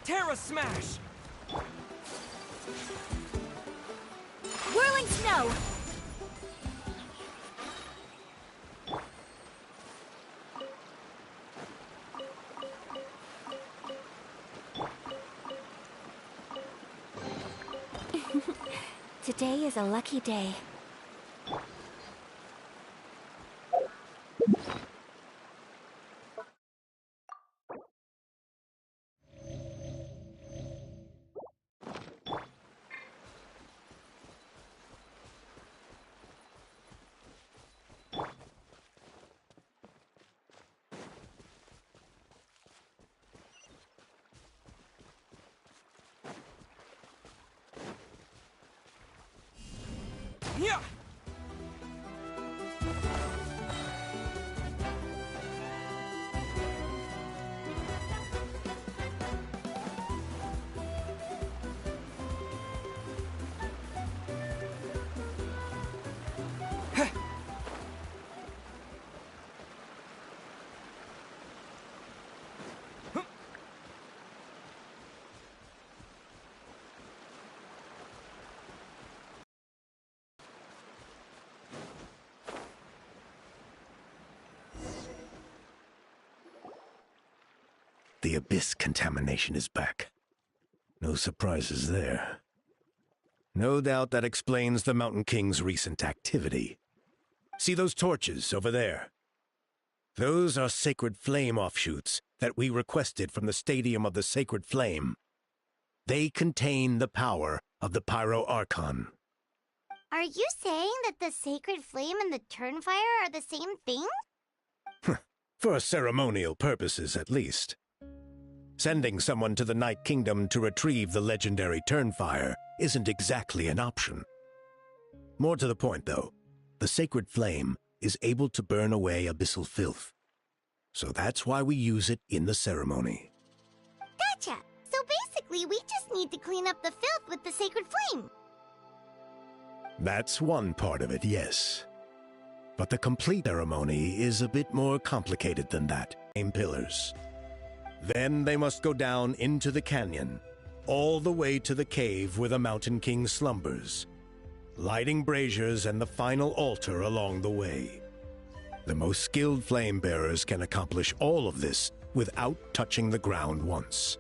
Terra Smash! Whirling Snow! Today is a lucky day. Yeah! The abyss contamination is back. No surprises there. No doubt that explains the Mountain King's recent activity. See those torches over there? Those are sacred flame offshoots that we requested from the Stadium of the Sacred Flame. They contain the power of the Pyro Archon. Are you saying that the Sacred Flame and the Turnfire are the same thing? For ceremonial purposes, at least. Sending someone to the Night Kingdom to retrieve the legendary Turnfire isn't exactly an option. More to the point, though, the Sacred Flame is able to burn away abyssal filth. So that's why we use it in the ceremony. Gotcha! So basically, we just need to clean up the filth with the Sacred Flame. That's one part of it, yes. But the complete ceremony is a bit more complicated than that. Same pillars. Then they must go down into the canyon, all the way to the cave where the Mountain King slumbers, lighting braziers and the final altar along the way. The most skilled flame bearers can accomplish all of this without touching the ground once.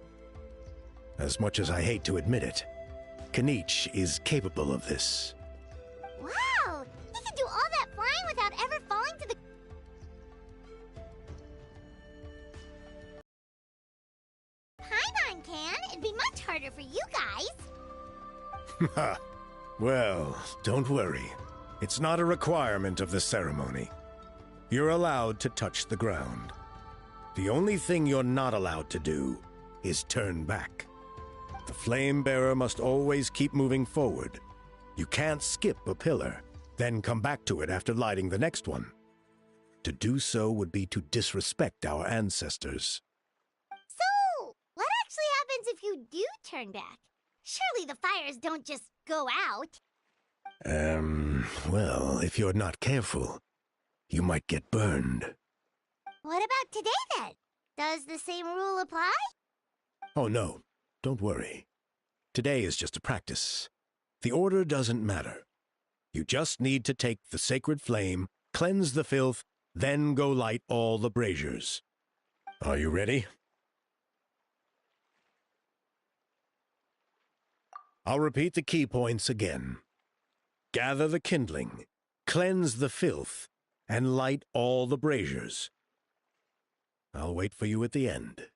As much as I hate to admit it, Kanich is capable of this. Wow! He can do all that flying without ever falling to the... Paimon can. It'd be much harder for you guys. Well, don't worry. It's not a requirement of the ceremony. You're allowed to touch the ground. The only thing you're not allowed to do is turn back. The flame bearer must always keep moving forward. You can't skip a pillar, then come back to it after lighting the next one. To do so would be to disrespect our ancestors. So, what actually happens if you do turn back? Surely the fires don't just go out. Well, if you're not careful, you might get burned. What about today, then? Does the same rule apply? Oh, no. Don't worry. Today is just a practice. The order doesn't matter. You just need to take the sacred flame, cleanse the filth, then go light all the braziers. Are you ready? I'll repeat the key points again. Gather the kindling, cleanse the filth, and light all the braziers. I'll wait for you at the end.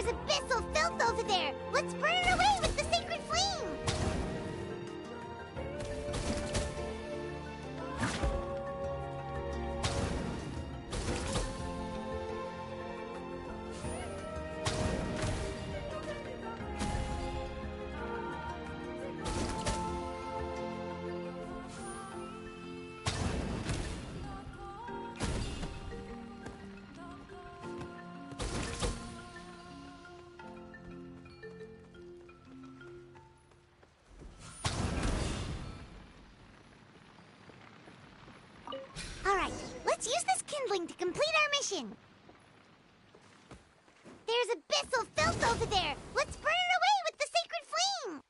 There's abyssal filth over there! Let's burn it away with the sacred flame! Alright, let's use this kindling to complete our mission. There's abyssal filth over there! Let's burn it away with the sacred flame!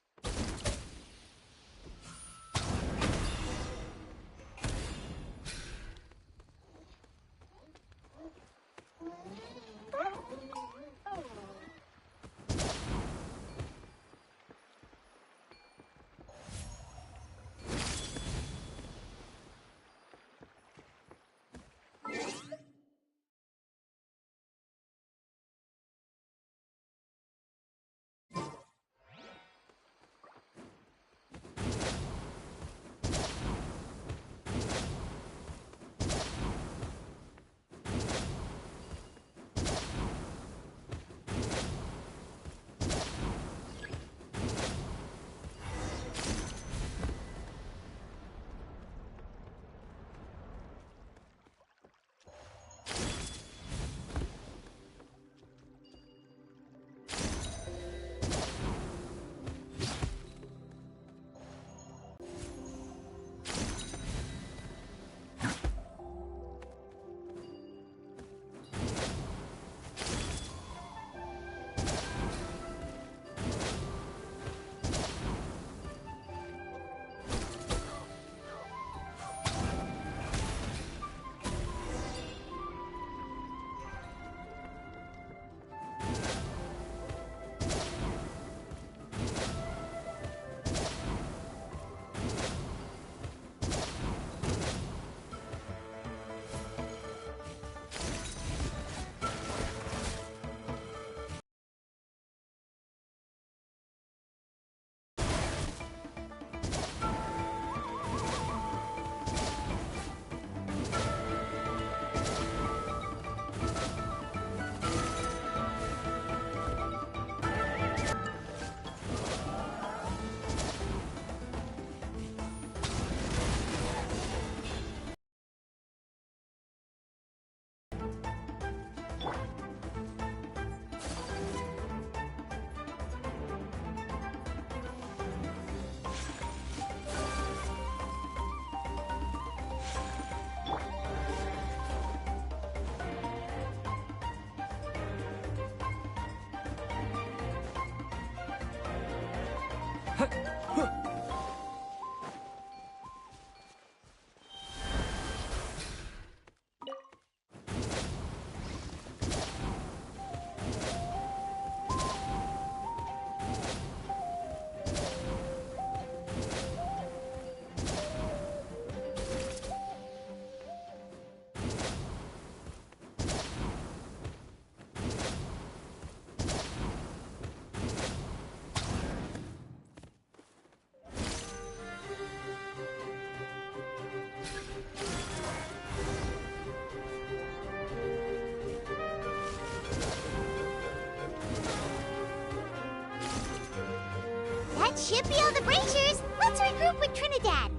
That should be all the braziers. Let's regroup with Trinidad.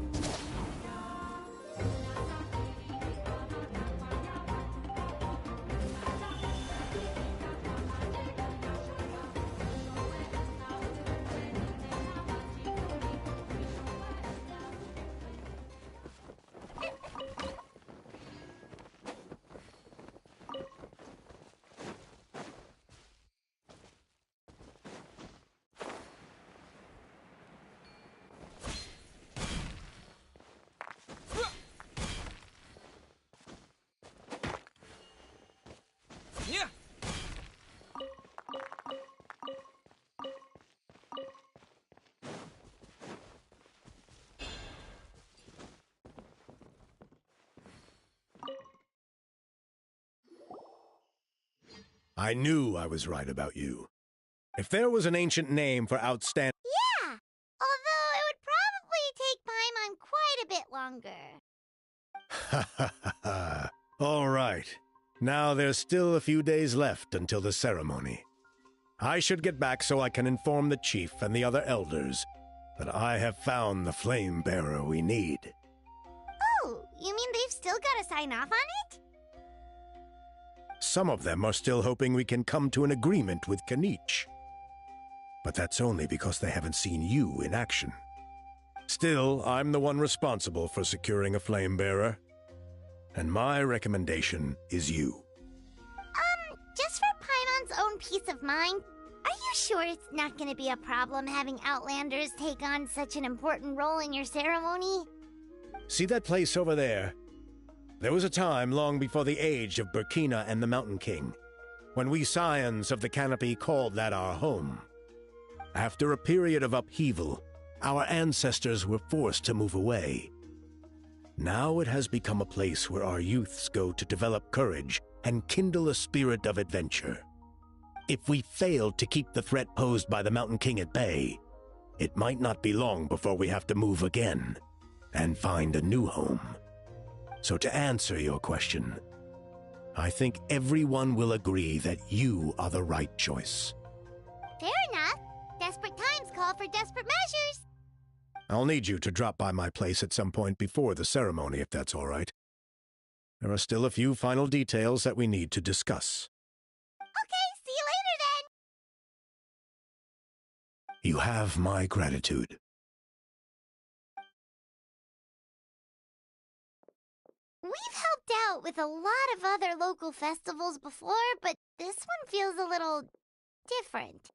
I knew I was right about you. If there was an ancient name for outstanding... Yeah, although it would probably take Paimon quite a bit longer. Ha ha ha ha. All right. Now there's still a few days left until the ceremony. I should get back so I can inform the chief and the other elders that I have found the flame bearer we need. Oh, you mean they've still got to sign off on it? Some of them are still hoping we can come to an agreement with Kanich. But that's only because they haven't seen you in action. Still, I'm the one responsible for securing a flame bearer. And my recommendation is you. Just for Paimon's own peace of mind, are you sure it's not going to be a problem having Outlanders take on such an important role in your ceremony? See that place over there? There was a time long before the age of Burkina and the Mountain King, when we Scions of the Canopy called that our home. After a period of upheaval, our ancestors were forced to move away. Now it has become a place where our youths go to develop courage and kindle a spirit of adventure. If we failed to keep the threat posed by the Mountain King at bay, it might not be long before we have to move again and find a new home. So to answer your question, I think everyone will agree that you are the right choice. Fair enough. Desperate times call for desperate measures. I'll need you to drop by my place at some point before the ceremony, if that's all right. There are still a few final details that we need to discuss. Okay, see you later then. You have my gratitude. We've helped out with a lot of other local festivals before, but this one feels a little different.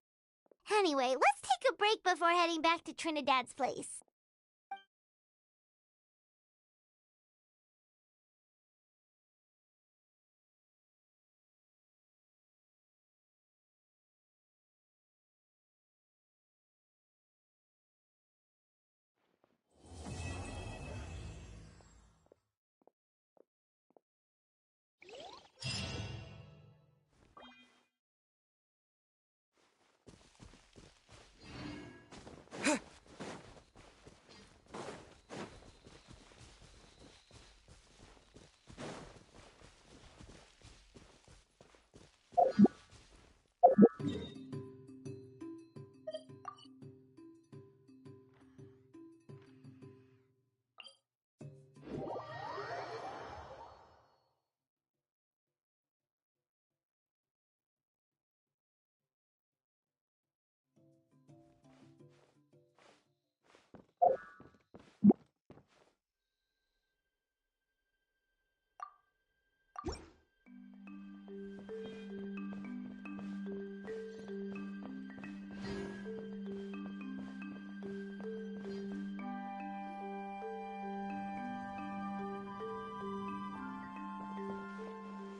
Anyway, let's take a break before heading back to Trinidad's place.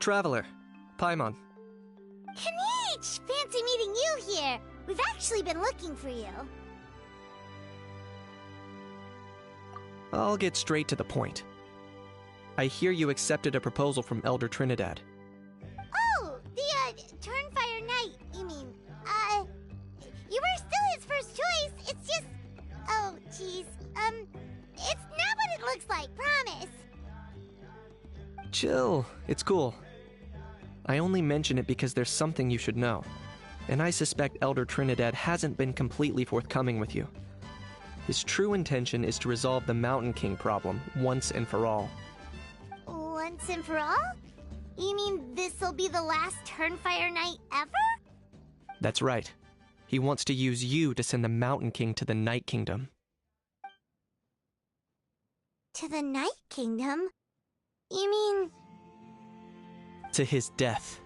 Traveler, Paimon. Kanich! Fancy meeting you here. We've actually been looking for you. I'll get straight to the point. I hear you accepted a proposal from Elder Trinidad. Oh, the, Turnfire Knight, you mean. You were still his first choice. It's just... Oh, jeez. It's not what it looks like, promise. Chill, it's cool. I only mention it because there's something you should know. And I suspect Elder Trinidad hasn't been completely forthcoming with you. His true intention is to resolve the Mountain King problem once and for all. Once and for all? You mean this'll be the last Turnfire Knight ever? That's right. He wants to use you to send the Mountain King to the Night Kingdom. To the Night Kingdom? You mean... To his death.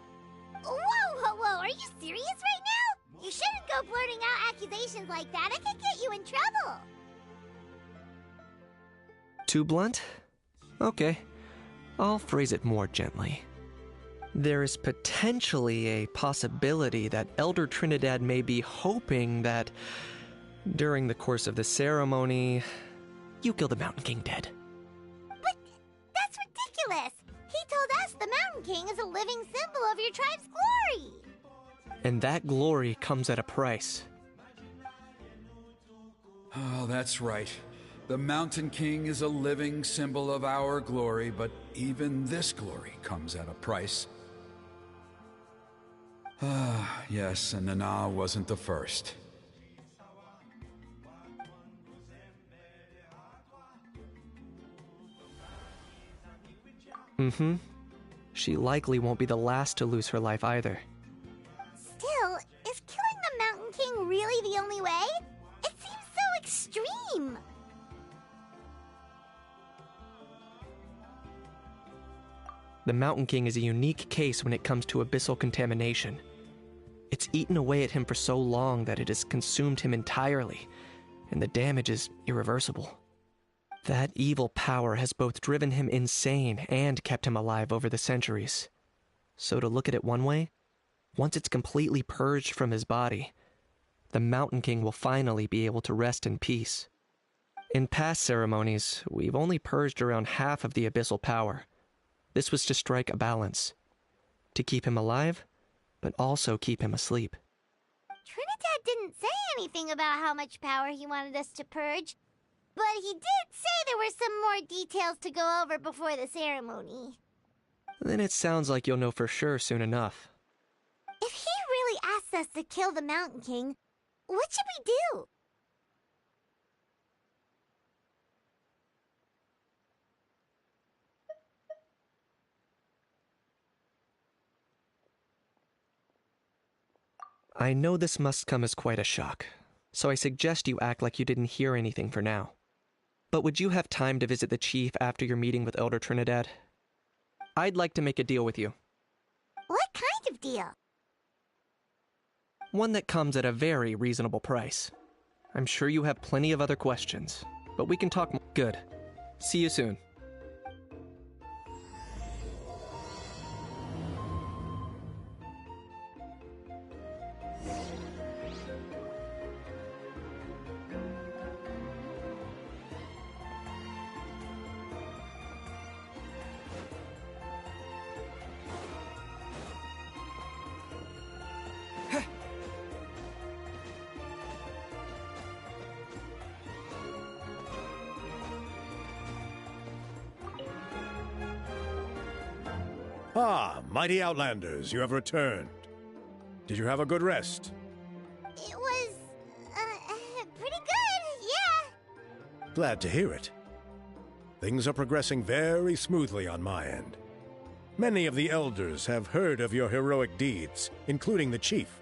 Whoa, are you serious right now? You shouldn't go blurting out accusations like that. It could get you in trouble. Too blunt? Okay. I'll phrase it more gently. There is potentially a possibility that Elder Trinidad may be hoping that, during the course of the ceremony, you kill the Mountain King dead. But that's ridiculous! He told us the Mountain King is a living symbol of your tribe's glory! And that glory comes at a price. Oh, that's right. The Mountain King is a living symbol of our glory, but even this glory comes at a price. Ah, yes, and Nana wasn't the first. She likely won't be the last to lose her life either. Still, is killing the Mountain King really the only way? It seems so extreme. The Mountain King is a unique case when it comes to abyssal contamination. It's eaten away at him for so long that it has consumed him entirely, and the damage is irreversible. That evil power has both driven him insane and kept him alive over the centuries. So to look at it one way, once it's completely purged from his body, the Mountain King will finally be able to rest in peace. In past ceremonies, we've only purged around half of the abyssal power. This was to strike a balance, to keep him alive, but also keep him asleep. Trinidad didn't say anything about how much power he wanted us to purge, but he did say there were some more details to go over before the ceremony. Then it sounds like you'll know for sure soon enough. If he really asks us to kill the Mountain King, what should we do? I know this must come as quite a shock, so I suggest you act like you didn't hear anything for now. But would you have time to visit the chief after your meeting with Elder Trinidad? I'd like to make a deal with you. What kind of deal? One that comes at a very reasonable price. I'm sure you have plenty of other questions, but we can talk more. Good. See you soon. Ah, mighty Outlanders, you have returned. Did you have a good rest? It was, pretty good, yeah. Glad to hear it. Things are progressing very smoothly on my end. Many of the elders have heard of your heroic deeds, including the chief.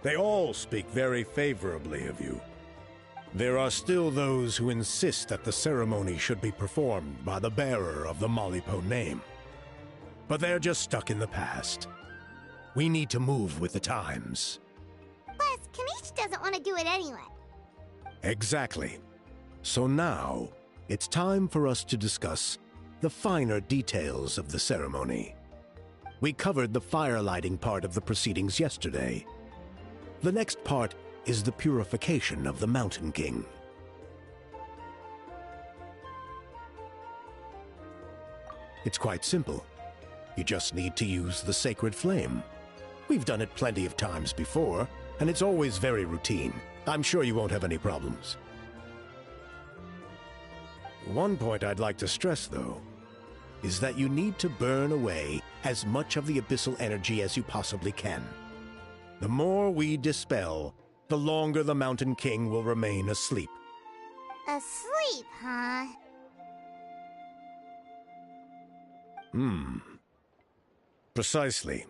They all speak very favorably of you. There are still those who insist that the ceremony should be performed by the bearer of the Malipo name. But they're just stuck in the past. We need to move with the times. Plus, Kanish doesn't want to do it anyway. Exactly. So now, it's time for us to discuss the finer details of the ceremony. We covered the fire-lighting part of the proceedings yesterday. The next part is the purification of the Mountain King. It's quite simple. You just need to use the sacred flame. We've done it plenty of times before, and it's always very routine. I'm sure you won't have any problems. One point I'd like to stress, though, is that you need to burn away as much of the abyssal energy as you possibly can. The more we dispel, the longer the Mountain King will remain asleep. Asleep, huh? Precisely.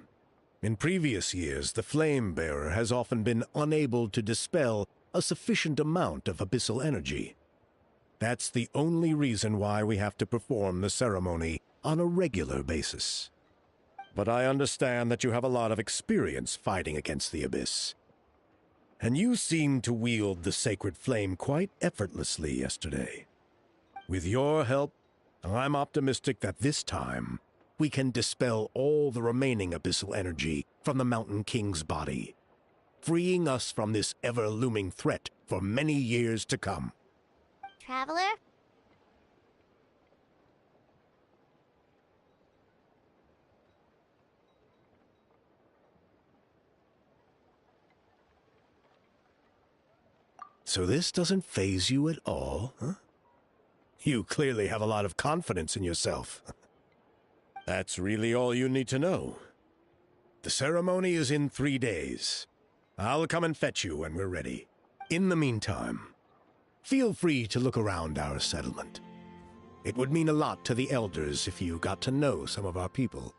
In previous years, the Flame Bearer has often been unable to dispel a sufficient amount of abyssal energy. That's the only reason why we have to perform the ceremony on a regular basis. But I understand that you have a lot of experience fighting against the Abyss. And you seemed to wield the sacred flame quite effortlessly yesterday. With your help, I'm optimistic that this time we can dispel all the remaining abyssal energy from the Mountain King's body, freeing us from this ever-looming threat for many years to come. Traveler? So this doesn't faze you at all, huh? You clearly have a lot of confidence in yourself. That's really all you need to know. The ceremony is in 3 days. I'll come and fetch you when we're ready. In the meantime, feel free to look around our settlement. It would mean a lot to the elders if you got to know some of our people.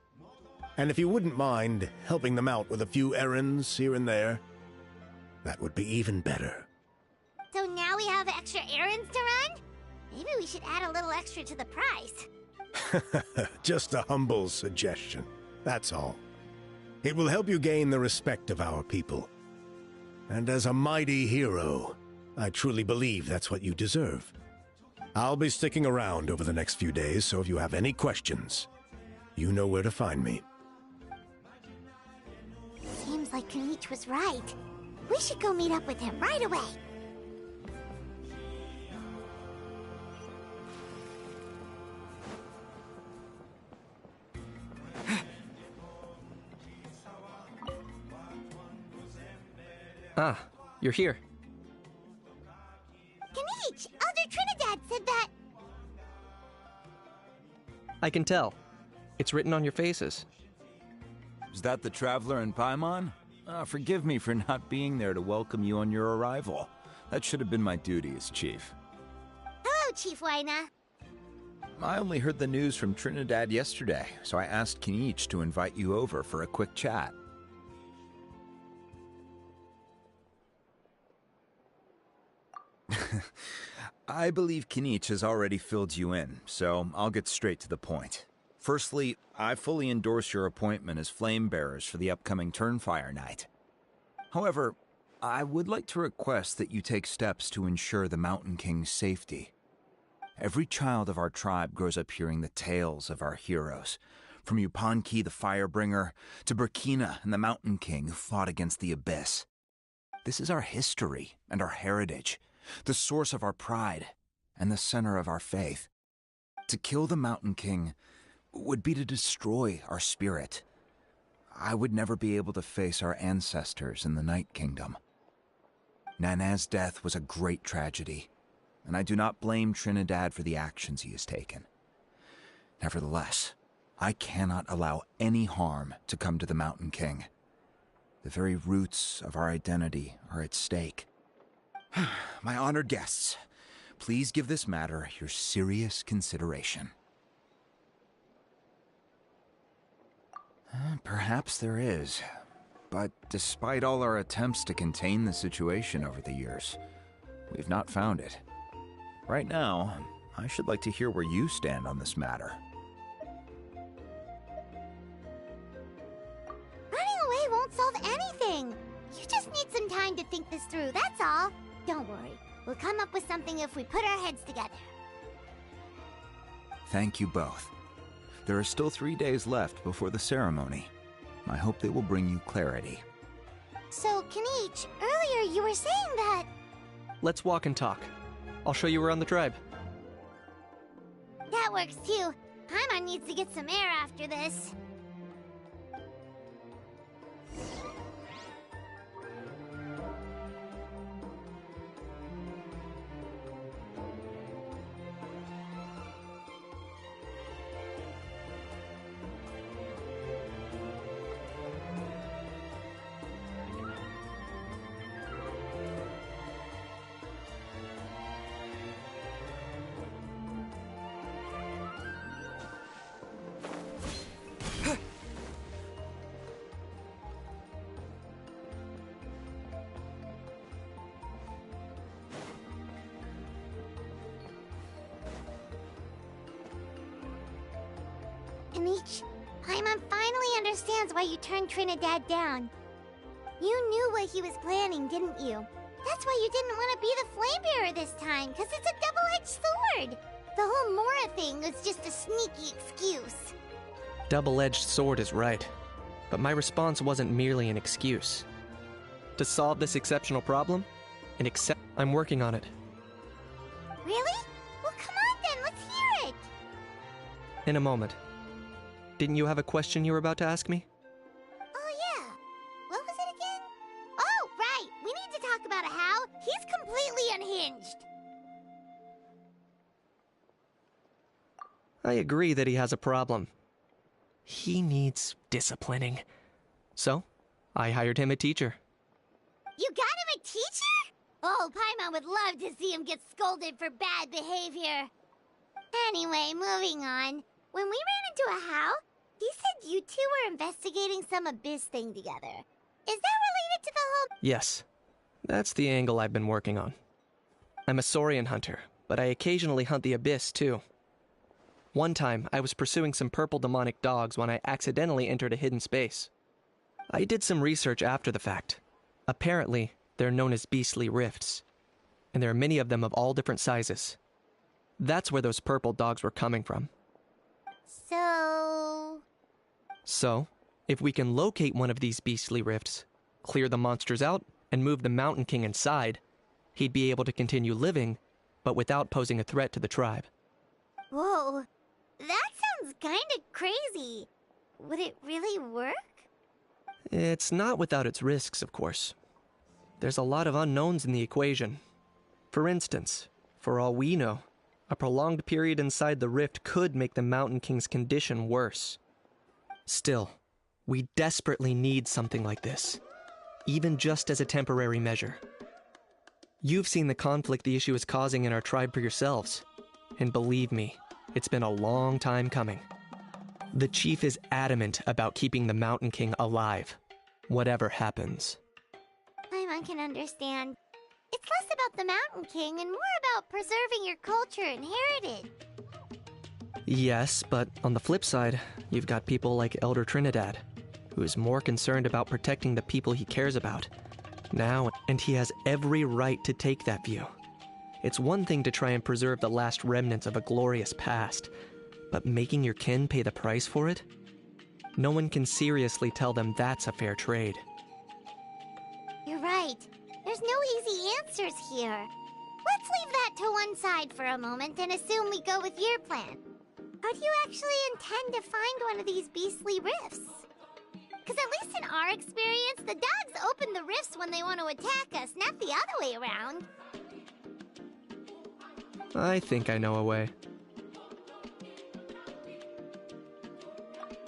And if you wouldn't mind helping them out with a few errands here and there, that would be even better. So now we have extra errands to run? Maybe we should add a little extra to the price. Just a humble suggestion, that's all. It will help you gain the respect of our people. And as a mighty hero, I truly believe that's what you deserve. I'll be sticking around over the next few days, so if you have any questions, you know where to find me. Seems like Kenichi was right. We should go meet up with him right away. Ah, you're here. Kenichi, Elder Trinidad said that... I can tell. It's written on your faces. Is that the Traveler in Paimon? Forgive me for not being there to welcome you on your arrival. That should have been my duty as chief. Hello, Chief Waina. I only heard the news from Trinidad yesterday, so I asked Kenichi to invite you over for a quick chat. I believe Kenichi has already filled you in, so I'll get straight to the point. Firstly, I fully endorse your appointment as flame bearers for the upcoming Turnfire Night. However, I would like to request that you take steps to ensure the Mountain King's safety. Every child of our tribe grows up hearing the tales of our heroes, from Yupanqui the Firebringer to Burkina and the Mountain King who fought against the Abyss. This is our history and our heritage, the source of our pride and the center of our faith. To kill the Mountain King would be to destroy our spirit. I would never be able to face our ancestors in the Night Kingdom. Nana's death was a great tragedy, and I do not blame Trinidad for the actions he has taken. Nevertheless, I cannot allow any harm to come to the Mountain King. The very roots of our identity are at stake. My honored guests, please give this matter your serious consideration. Perhaps there is, but despite all our attempts to contain the situation over the years, we've not found it. Right now, I should like to hear where you stand on this matter. Running away won't solve anything. You just need some time to think this through, that's all. Don't worry. We'll come up with something if we put our heads together. Thank you both. There are still 3 days left before the ceremony. I hope they will bring you clarity. So, Kenichi, earlier you were saying that... Let's walk and talk. I'll show you around the tribe. That works too. Paimon needs to get some air after this. Kenichi, Paimon finally understands why you turned Trinidad down. You knew what he was planning, didn't you? That's why you didn't want to be the flame bearer this time, because it's a double-edged sword. The whole Mora thing was just a sneaky excuse. Double-edged sword is right, but my response wasn't merely an excuse. To solve this exceptional problem, I'm working on it. Really? Well, come on then, let's hear it! In a moment. Didn't you have a question you were about to ask me? Oh yeah. What was it again? Oh, right! We need to talk about how he's completely I agree that he has a problem. He needs disciplining. So, I hired him a teacher. You got him a teacher? Oh, Paimon would love to see him get scolded for bad behavior. Anyway, moving on. When we ran into a house, he said you two were investigating some abyss thing together. Is that related to the whole... Yes, that's the angle I've been working on. I'm a Saurian hunter, but I occasionally hunt the abyss too. One time, I was pursuing some purple demonic dogs when I accidentally entered a hidden space. I did some research after the fact. Apparently, they're known as beastly rifts, and there are many of them of all different sizes. That's where those purple dogs were coming from. So, if we can locate one of these beastly rifts, clear the monsters out, and move the Mountain King inside, he'd be able to continue living, but without posing a threat to the tribe. Whoa, that sounds kinda crazy. Would it really work? It's not without its risks, of course. There's a lot of unknowns in the equation. For instance, for all we know, a prolonged period inside the rift could make the Mountain King's condition worse. Still, we desperately need something like this, even just as a temporary measure. You've seen the conflict the issue is causing in our tribe for yourselves, and believe me, it's been a long time coming. The chief is adamant about keeping the Mountain King alive, whatever happens. Paimon can understand. It's less about the Mountain King and more about preserving your culture and heritage. Yes, but on the flip side, you've got people like Elder Trinidad, who is more concerned about protecting the people he cares about now, and he has every right to take that view. It's one thing to try and preserve the last remnants of a glorious past, but making your kin pay the price for it? No one can seriously tell them that's a fair trade. You're right. There's no easy answers here. Let's leave that to one side for a moment and assume we go with your plan. How do you actually intend to find one of these beastly rifts? Because at least in our experience, the dogs open the rifts when they want to attack us, not the other way around. I think I know a way.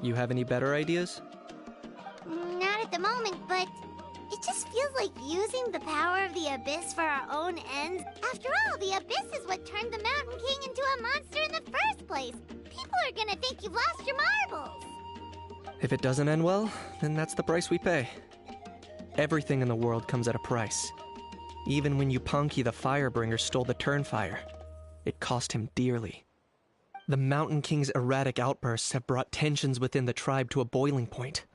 You have any better ideas? Not at the moment, but it just feels like using the power of the Abyss for our own ends. After all, the Abyss is what turned the Mountain King into a monster in the first place. People are gonna think you've lost your marbles. If it doesn't end well, then that's the price we pay. Everything in the world comes at a price. Even when Yupanqui the Firebringer stole the Turnfire, it cost him dearly. The Mountain King's erratic outbursts have brought tensions within the tribe to a boiling point.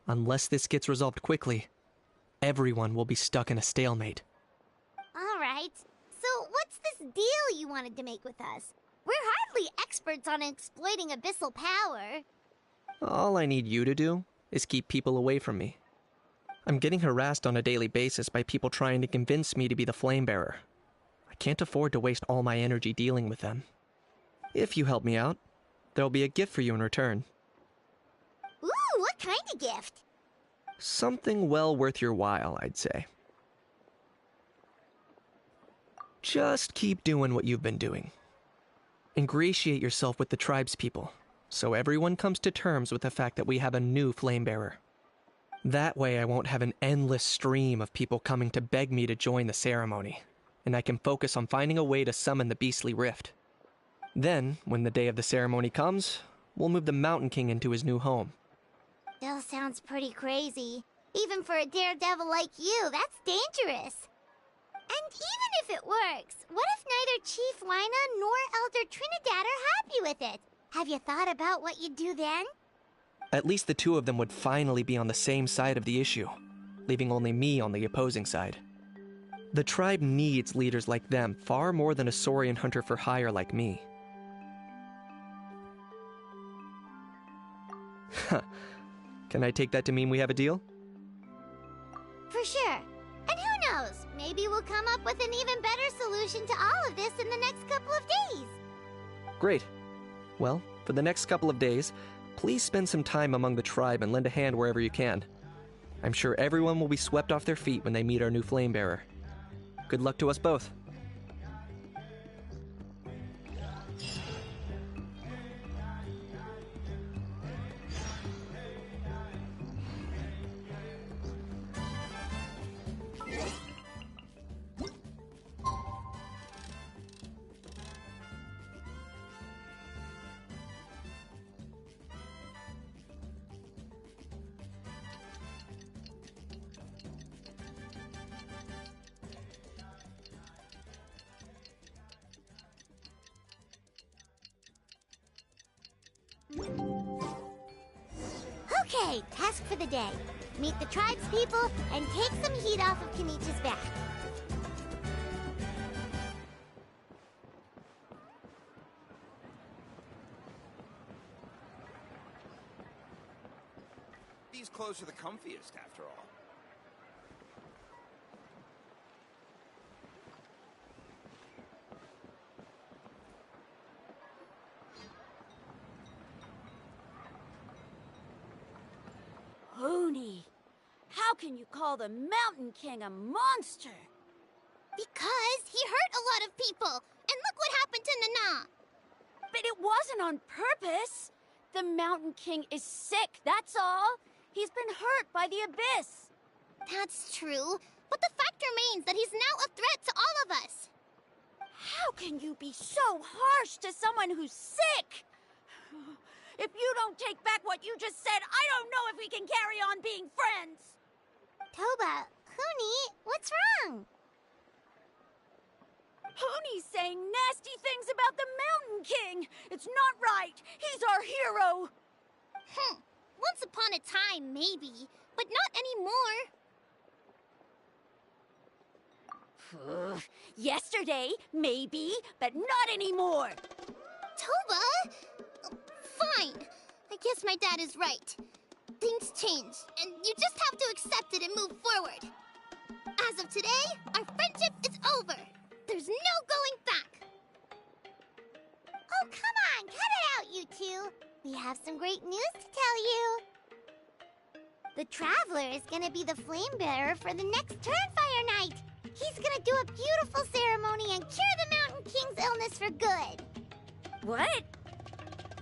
Unless this gets resolved quickly, everyone will be stuck in a stalemate. All right. So what's this deal you wanted to make with us? We're hardly experts on exploiting abyssal power. All I need you to do is keep people away from me. I'm getting harassed on a daily basis by people trying to convince me to be the flame bearer. I can't afford to waste all my energy dealing with them. If you help me out, there'll be a gift for you in return. Ooh, what kind of gift? Something well worth your while, I'd say. Just keep doing what you've been doing. Ingratiate yourself with the tribe's people, so everyone comes to terms with the fact that we have a new flame bearer. That way I won't have an endless stream of people coming to beg me to join the ceremony, and I can focus on finding a way to summon the beastly rift. Then, when the day of the ceremony comes, we'll move the Mountain King into his new home. Still sounds pretty crazy. Even for a daredevil like you, that's dangerous. And even if it works, what if neither Chief Wyna nor Elder Trinidad are happy with it? Have you thought about what you'd do then? At least the two of them would finally be on the same side of the issue, leaving only me on the opposing side. The tribe needs leaders like them far more than a Saurian hunter for hire like me. Can I take that to mean we have a deal? For sure. And who knows, maybe we'll come up with an even better solution to all of this in the next couple of days. Great. Well, for the next couple of days, please spend some time among the tribe and lend a hand wherever you can. I'm sure everyone will be swept off their feet when they meet our new flame bearer. Good luck to us both. Okay, task for the day. Meet the tribespeople and take some heat off of Kenichi's back. These clothes are the comfiest, after all. Hoonie, how can you call the Mountain King a monster? Because he hurt a lot of people, and look what happened to Nana. But it wasn't on purpose. The Mountain King is sick, that's all. He's been hurt by the Abyss. That's true, but the fact remains that he's now a threat to all of us. How can you be so harsh to someone who's sick? If you don't take back what you just said, I don't know if we can carry on being friends. Toba, Hoonie, what's wrong? Hoonie's saying nasty things about the Mountain King. It's not right. He's our hero. Once upon a time, maybe, but not anymore. Yesterday, maybe, but not anymore. Toba? Fine. I guess my dad is right. Things change, and you just have to accept it and move forward. As of today, our friendship is over. There's no going back. Oh, come on, cut it out, you two. We have some great news to tell you. The Traveler is gonna be the flame bearer for the next Turnfire night. He's gonna do a beautiful ceremony and cure the Mountain King's illness for good. What?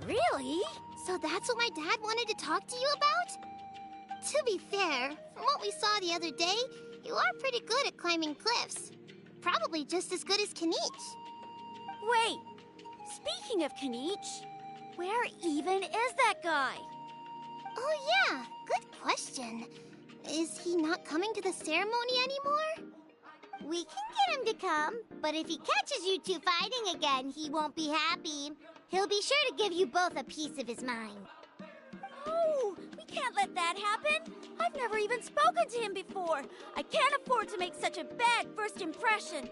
Really? So that's what my dad wanted to talk to you about? To be fair, from what we saw the other day, you are pretty good at climbing cliffs. Probably just as good as Kenich. Wait, speaking of Kenich, where even is that guy? Oh yeah, good question. Is he not coming to the ceremony anymore? We can get him to come, but if he catches you two fighting again, he won't be happy. He'll be sure to give you both a piece of his mind. Oh, we can't let that happen. I've never even spoken to him before. I can't afford to make such a bad first impression.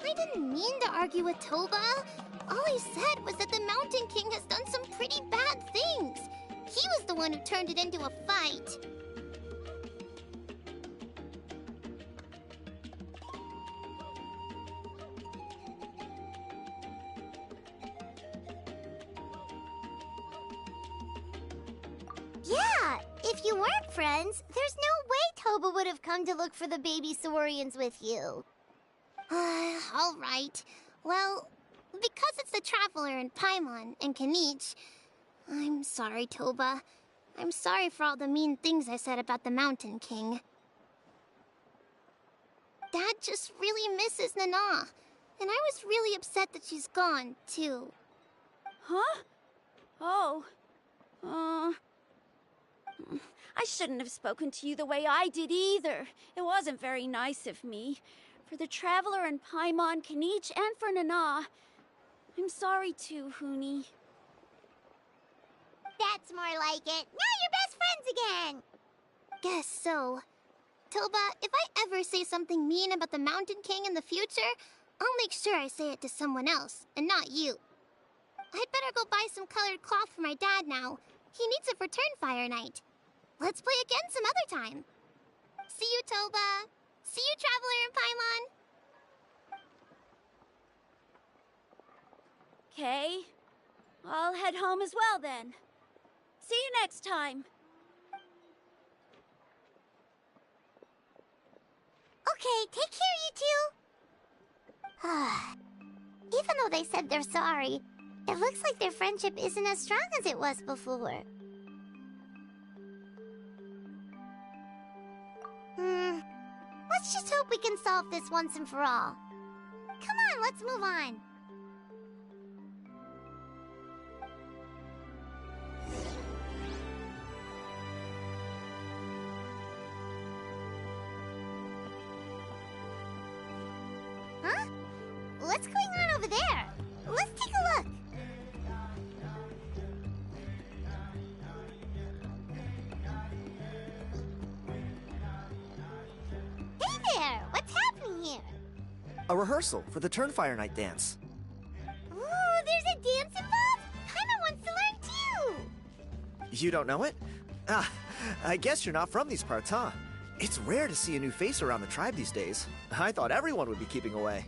I didn't mean to argue with Toba. All I said was that the Mountain King has done some pretty bad things. He was the one who turned it into a fight. Yeah, if you weren't friends, there's no way Toba would have come to look for the baby Saurians with you. All right. Well, because it's the Traveler and Paimon and Kenich, I'm sorry, Toba. I'm sorry for all the mean things I said about the Mountain King. Dad just really misses Nana, and I was really upset that she's gone, too. Huh? Oh. I shouldn't have spoken to you the way I did either. It wasn't very nice of me. For the Traveler and Paimon, Kenich, and for Nana. I'm sorry too, Hoonie. That's more like it. Now you're best friends again! Guess so. Toba, if I ever say something mean about the Mountain King in the future, I'll make sure I say it to someone else, and not you. I'd better go buy some colored cloth for my dad now. He needs it for Turnfire night. Let's play again some other time. See you, Toba. See you, Traveler and Paimon. Okay. I'll head home as well then. See you next time. Okay, take care, you two. Even though they said they're sorry, it looks like their friendship isn't as strong as it was before. Let's just hope we can solve this once and for all. Come on, let's move on. Huh? What's going on over there? Let's take a look. A rehearsal for the Turnfire Night dance. Ooh, there's a dance involved? Paimon wants to learn too! You don't know it? Ah, I guess you're not from these parts, huh? It's rare to see a new face around the tribe these days. I thought everyone would be keeping away.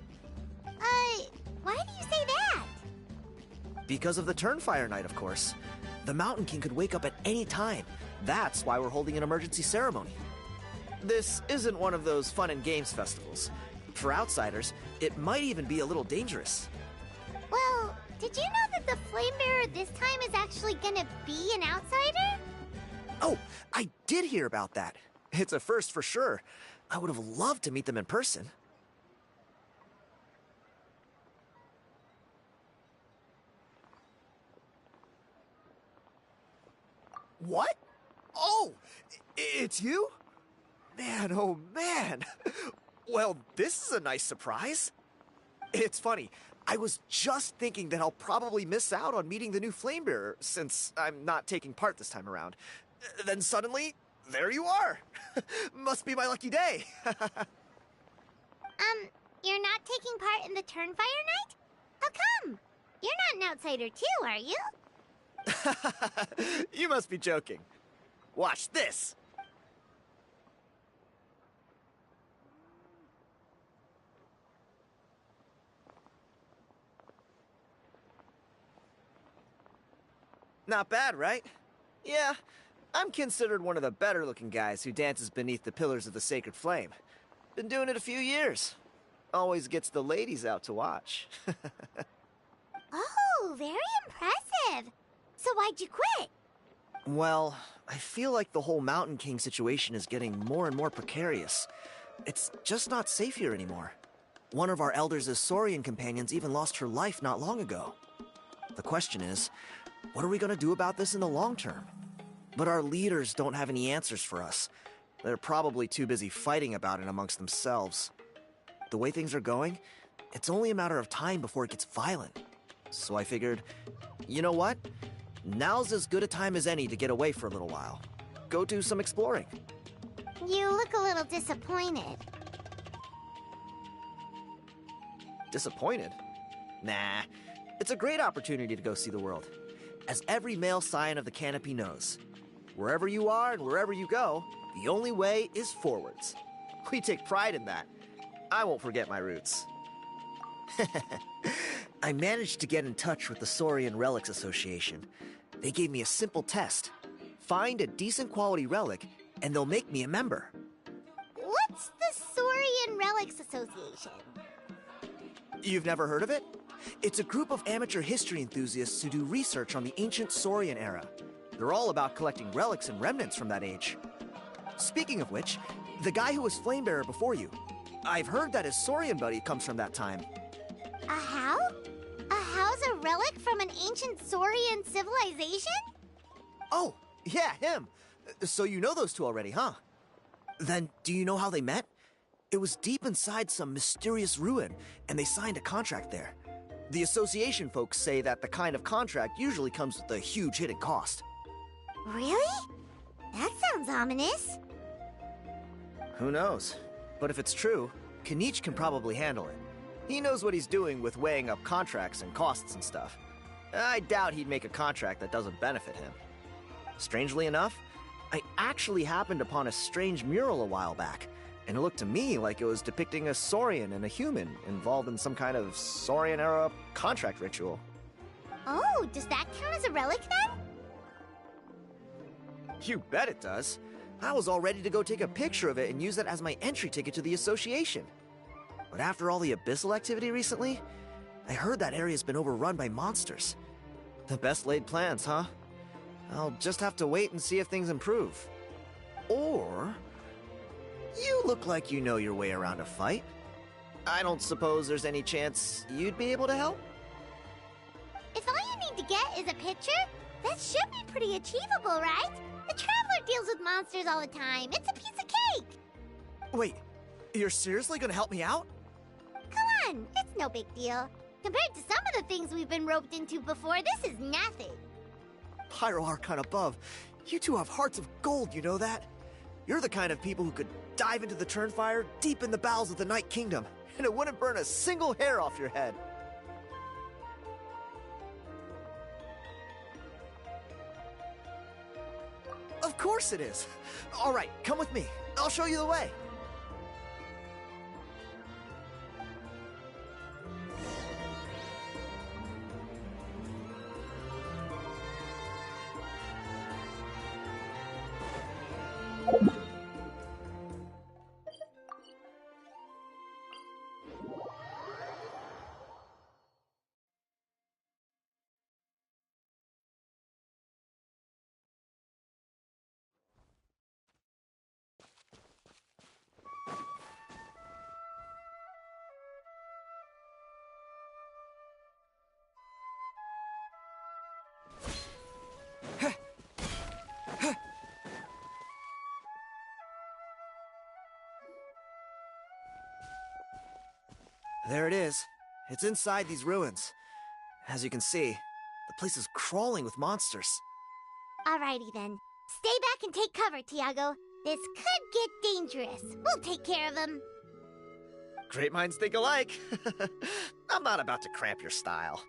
Why do you say that? Because of the Turnfire Night, of course. The Mountain King could wake up at any time. That's why we're holding an emergency ceremony. This isn't one of those fun and games festivals. For outsiders, it might even be a little dangerous. Well, did you know that the Flame Bearer this time is actually gonna be an outsider? Oh, I did hear about that. It's a first for sure. I would have loved to meet them in person. What? Oh, it's you? Man, oh man. Well, this is a nice surprise. It's funny, I was just thinking that I'll probably miss out on meeting the new Flamebearer since I'm not taking part this time around. Then suddenly, there you are. Must be my lucky day. You're not taking part in the Turnfire Night? How come? You're not an outsider too, are you? You must be joking. Watch this. Not bad, right? Yeah, I'm considered one of the better-looking guys who dances beneath the pillars of the sacred flame. Been doing it a few years. Always gets the ladies out to watch. Oh, very impressive. So why'd you quit? Well, I feel like the whole Mountain King situation is getting more and more precarious. It's just not safe here anymore. One of our elders' Saurian companions even lost her life not long ago. The question is, what are we going to do about this in the long term? But our leaders don't have any answers for us. They're probably too busy fighting about it amongst themselves. The way things are going, it's only a matter of time before it gets violent. So I figured, you know what? Now's as good a time as any to get away for a little while. Go do some exploring. You look a little disappointed. Disappointed? Nah, it's a great opportunity to go see the world. As every male scion of the canopy knows, wherever you are and wherever you go, the only way is forwards. We take pride in that. I won't forget my roots. I managed to get in touch with the Saurian Relics Association. They gave me a simple test. Find a decent quality relic, and they'll make me a member. What's the Saurian Relics Association? You've never heard of it? It's a group of amateur history enthusiasts who do research on the ancient Saurian era. They're all about collecting relics and remnants from that age. Speaking of which, the guy who was Flamebearer before you, I've heard that his Saurian buddy comes from that time. A how? A how's a relic from an ancient Saurian civilization? Oh, yeah, him. So you know those two already, huh? Then do you know how they met? It was deep inside some mysterious ruin, and they signed a contract there. The association folks say that the kind of contract usually comes with a huge hidden cost. Really? That sounds ominous. Who knows? But if it's true, Kinich can probably handle it. He knows what he's doing with weighing up contracts and costs and stuff. I doubt he'd make a contract that doesn't benefit him. Strangely enough, I actually happened upon a strange mural a while back, and it looked to me like it was depicting a Saurian and a human involved in some kind of Saurian-era contract ritual. Oh, does that count as a relic then? You bet it does. I was all ready to go take a picture of it and use it as my entry ticket to the association. But after all the abyssal activity recently, I heard that area's been overrun by monsters. The best laid plans, huh? I'll just have to wait and see if things improve. Or... you look like you know your way around a fight. I don't suppose there's any chance you'd be able to help? If all you need to get is a picture, that should be pretty achievable, right? The Traveler deals with monsters all the time. It's a piece of cake. Wait, you're seriously gonna help me out? Come on, it's no big deal. Compared to some of the things we've been roped into before, this is nothing. Pyro Archon above, you two have hearts of gold, you know that? You're the kind of people who could dive into the Turnfire deep in the bowels of the Night Kingdom and it wouldn't burn a single hair off your head. Of course it is. All right, come with me. I'll show you the way. There it is. It's inside these ruins. As you can see, the place is crawling with monsters. Alrighty then. Stay back and take cover, Tiago. This could get dangerous. We'll take care of him. Great minds think alike. I'm not about to cramp your style.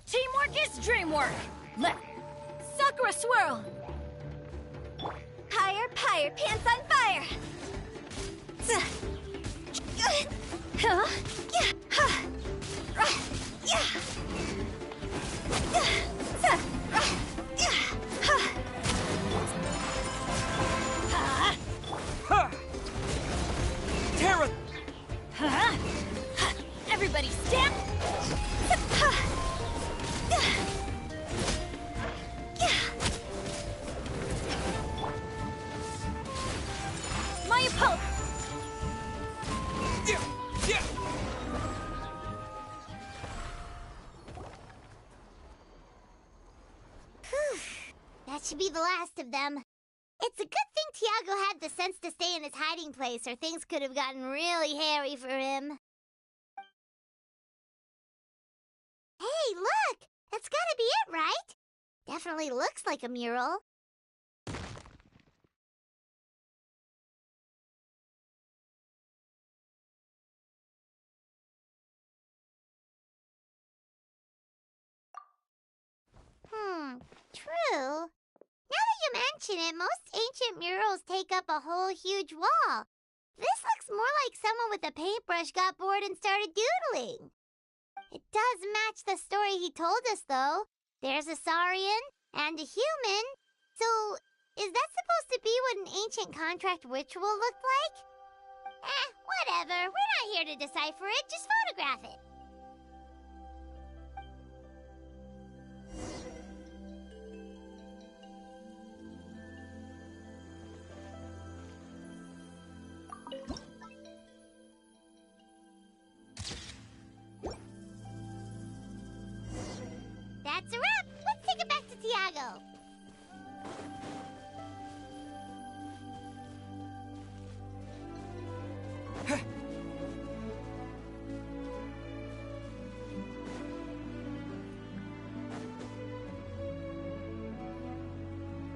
Teamwork is dreamwork! Sakura swirl! Higher, pyre, pants on fire! Terra! Everybody stand! My opponent! That should be the last of them. It's a good thing Tiago had the sense to stay in his hiding place, or things could have gotten really hairy for him. Hey, look! That's gotta be it, right? Definitely looks like a mural. True. Now that you mention it, most ancient murals take up a whole huge wall. This looks more like someone with a paintbrush got bored and started doodling. It does match the story he told us, though. There's a Saurian and a human. So, is that supposed to be what an ancient contract ritual looked like? Whatever. We're not here to decipher it. Just photograph it. That's a wrap. Let's take it back to Tiago.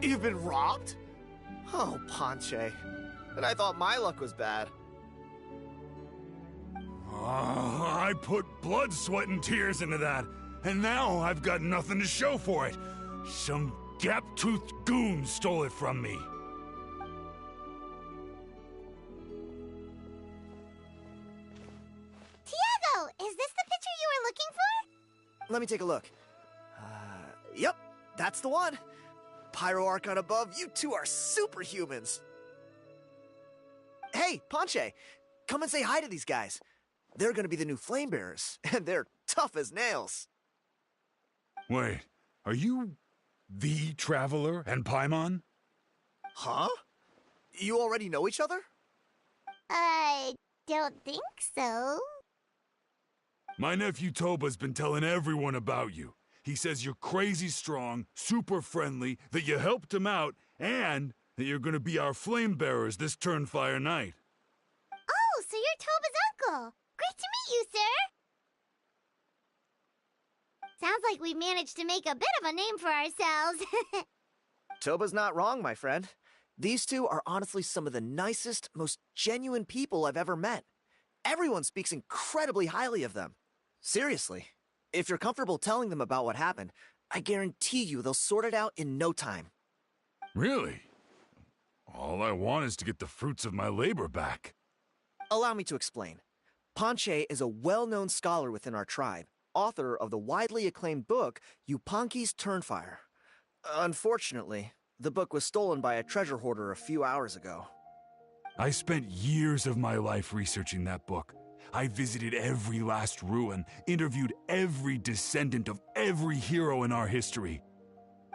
You've been robbed? Oh, Ponche. And I thought my luck was bad. I put blood, sweat, and tears into that, and now I've got nothing to show for it. Some gap-toothed goon stole it from me. Tiago, is this the picture you were looking for? Let me take a look. Yep, that's the one. Pyro Archon above, you two are superhumans. Hey, Ponche, come and say hi to these guys. They're gonna be the new flame bearers, and they're tough as nails. Wait, are you the Traveler and Paimon? Huh? You already know each other? I don't think so. My nephew Toba's been telling everyone about you. He says you're crazy strong, super friendly, that you helped him out, and that you're gonna be our flame bearers this Turnfire night. Oh, so you're Toba's uncle. Great to meet you, sir. Sounds like we managed to make a bit of a name for ourselves. Toba's not wrong, my friend. These two are honestly some of the nicest, most genuine people I've ever met. Everyone speaks incredibly highly of them. Seriously, if you're comfortable telling them about what happened, I guarantee you they'll sort it out in no time. Really? All I want is to get the fruits of my labor back. Allow me to explain. Ponche is a well-known scholar within our tribe, author of the widely acclaimed book, Yupanqui's Turnfire. Unfortunately, the book was stolen by a treasure hoarder a few hours ago. I spent years of my life researching that book. I visited every last ruin, interviewed every descendant of every hero in our history.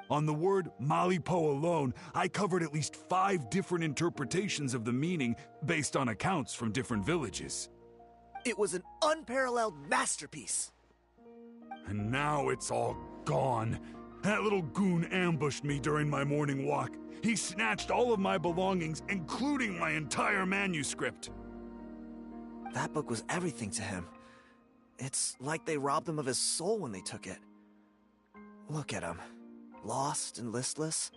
On the word Malipo alone, I covered at least 5 different interpretations of the meaning based on accounts from different villages. It was an unparalleled masterpiece. And now it's all gone. That little goon ambushed me during my morning walk. He snatched all of my belongings, including my entire manuscript. That book was everything to him. It's like they robbed him of his soul when they took it. Look at him. Lost and listless.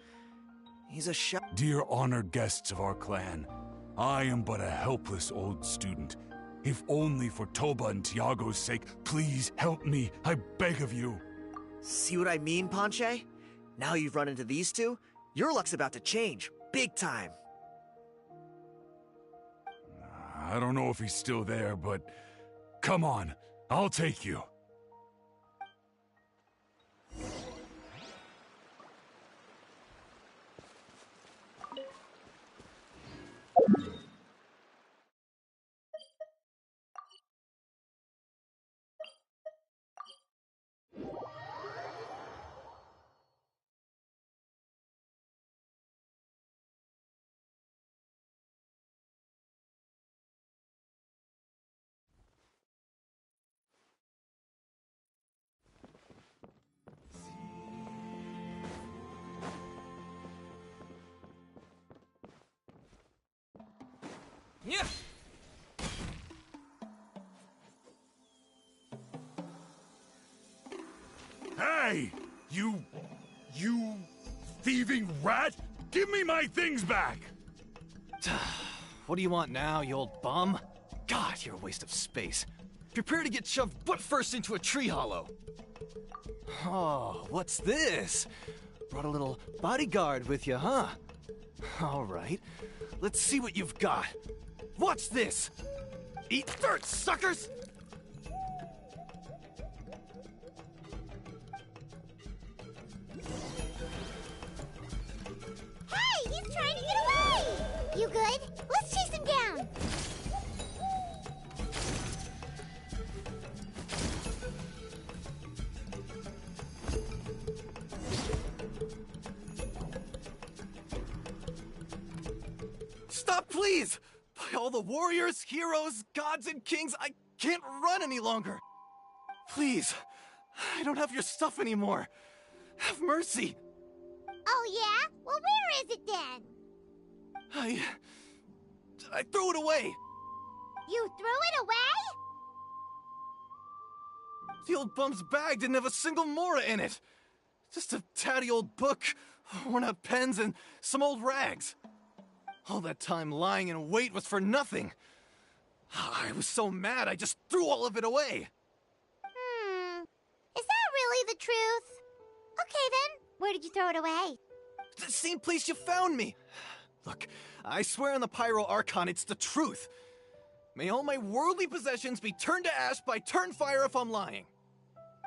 He's a Dear honored guests of our clan, I am but a helpless old student. If only for Toba and Tiago's sake, please help me, I beg of you. See what I mean, Ponche? Now you've run into these two, your luck's about to change, big time. I don't know if he's still there, but come on, I'll take you. Yeah. Hey! You thieving rat! Give me my things back! What do you want now, you old bum? God, you're a waste of space. Prepare to get shoved butt first into a tree hollow. Oh, what's this? Brought a little bodyguard with you, huh? All right, let's see what you've got. Watch this! Eat dirt, suckers! Hey, he's trying to get away! You good? Let's chase him down! Stop, please! By all the warriors, heroes, gods, and kings, I can't run any longer! Please, I don't have your stuff anymore. Have mercy! Oh yeah? Well, where is it then? I threw it away! You threw it away? The old bum's bag didn't have a single mora in it! Just a tatty old book, worn out pens, and some old rags. All that time lying in wait was for nothing. I was so mad, I just threw all of it away. Is that really the truth? Okay then, where did you throw it away? The same place you found me. Look, I swear on the Pyro Archon it's the truth. May all my worldly possessions be turned to ash by Turnfire if I'm lying.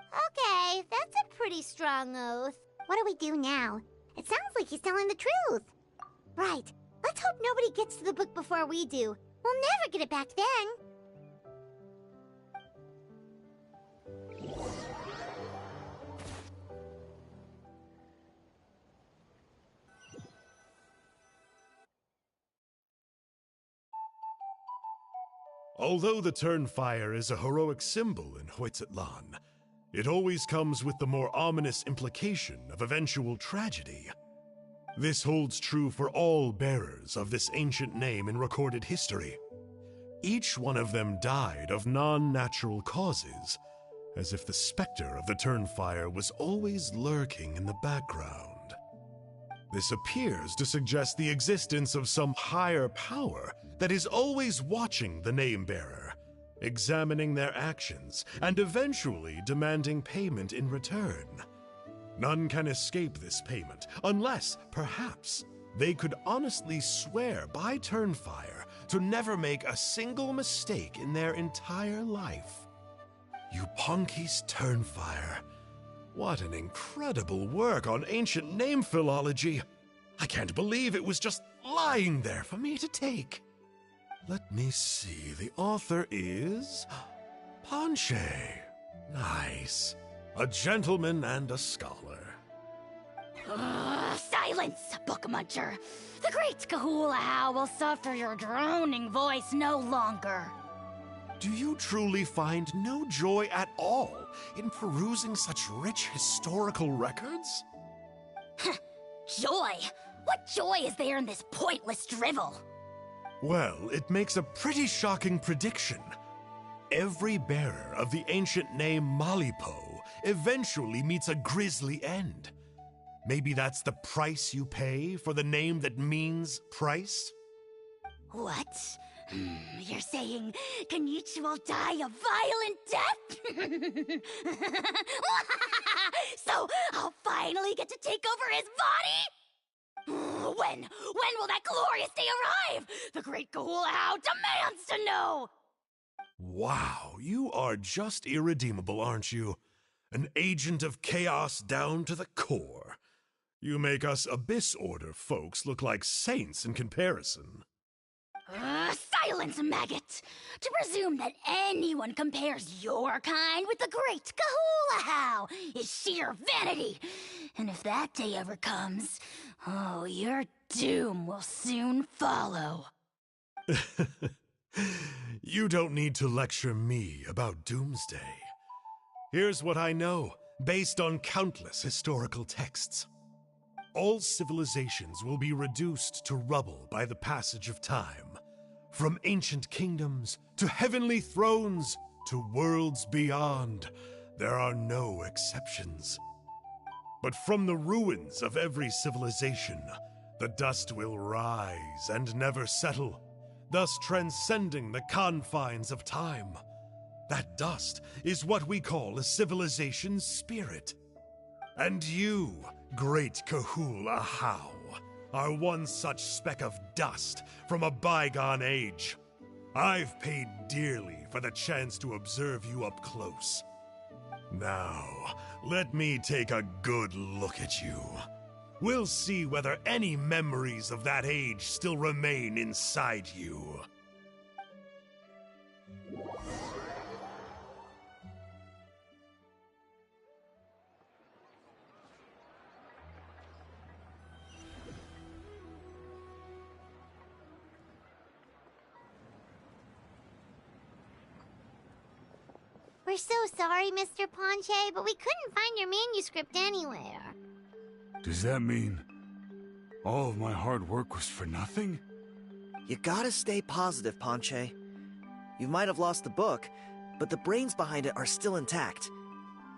Okay, that's a pretty strong oath. What do we do now? It sounds like he's telling the truth. Right. Let's hope nobody gets to the book before we do. We'll never get it back then. Although the Turnfire is a heroic symbol in Huitzatlan, it always comes with the more ominous implication of eventual tragedy. This holds true for all bearers of this ancient name in recorded history. Each one of them died of non-natural causes, as if the specter of the Turnfire was always lurking in the background. This appears to suggest the existence of some higher power that is always watching the name-bearer, examining their actions, and eventually demanding payment in return. None can escape this payment, unless, perhaps, they could honestly swear by Turnfire to never make a single mistake in their entire life. Yuponki's Turnfire. What an incredible work on ancient name philology. I can't believe it was just lying there for me to take. Let me see, the author is Ponche. Nice. A gentleman and a scholar. Silence, book muncher. The great Kahula will suffer your droning voice no longer. Do you truly find no joy at all in perusing such rich historical records? Joy? What joy is there in this pointless drivel? Well, it makes a pretty shocking prediction. Every bearer of the ancient name Malipo eventually meets a grisly end. Maybe that's the price you pay for the name that means price? What? You're saying Kenichi will die a violent death? So I'll finally get to take over his body? When will that glorious day arrive? The great Kahula demands to know! Wow, you are just irredeemable, aren't you? An agent of chaos down to the core. You make us Abyss Order folks look like saints in comparison. Silence, maggot! To presume that anyone compares your kind with the great Kahula is sheer vanity. And if that day ever comes, oh, your doom will soon follow. You don't need to lecture me about Doomsday. Here's what I know, based on countless historical texts. All civilizations will be reduced to rubble by the passage of time. From ancient kingdoms, to heavenly thrones, to worlds beyond, there are no exceptions. But from the ruins of every civilization, the dust will rise and never settle, thus transcending the confines of time. That dust is what we call a civilization's spirit. And you, great Kahula How, are one such speck of dust from a bygone age. I've paid dearly for the chance to observe you up close. Now, let me take a good look at you. We'll see whether any memories of that age still remain inside you. We're so sorry, Mr. Ponche, but we couldn't find your manuscript anywhere. Does that mean all of my hard work was for nothing? You gotta stay positive, Ponche. You might have lost the book, but the brains behind it are still intact.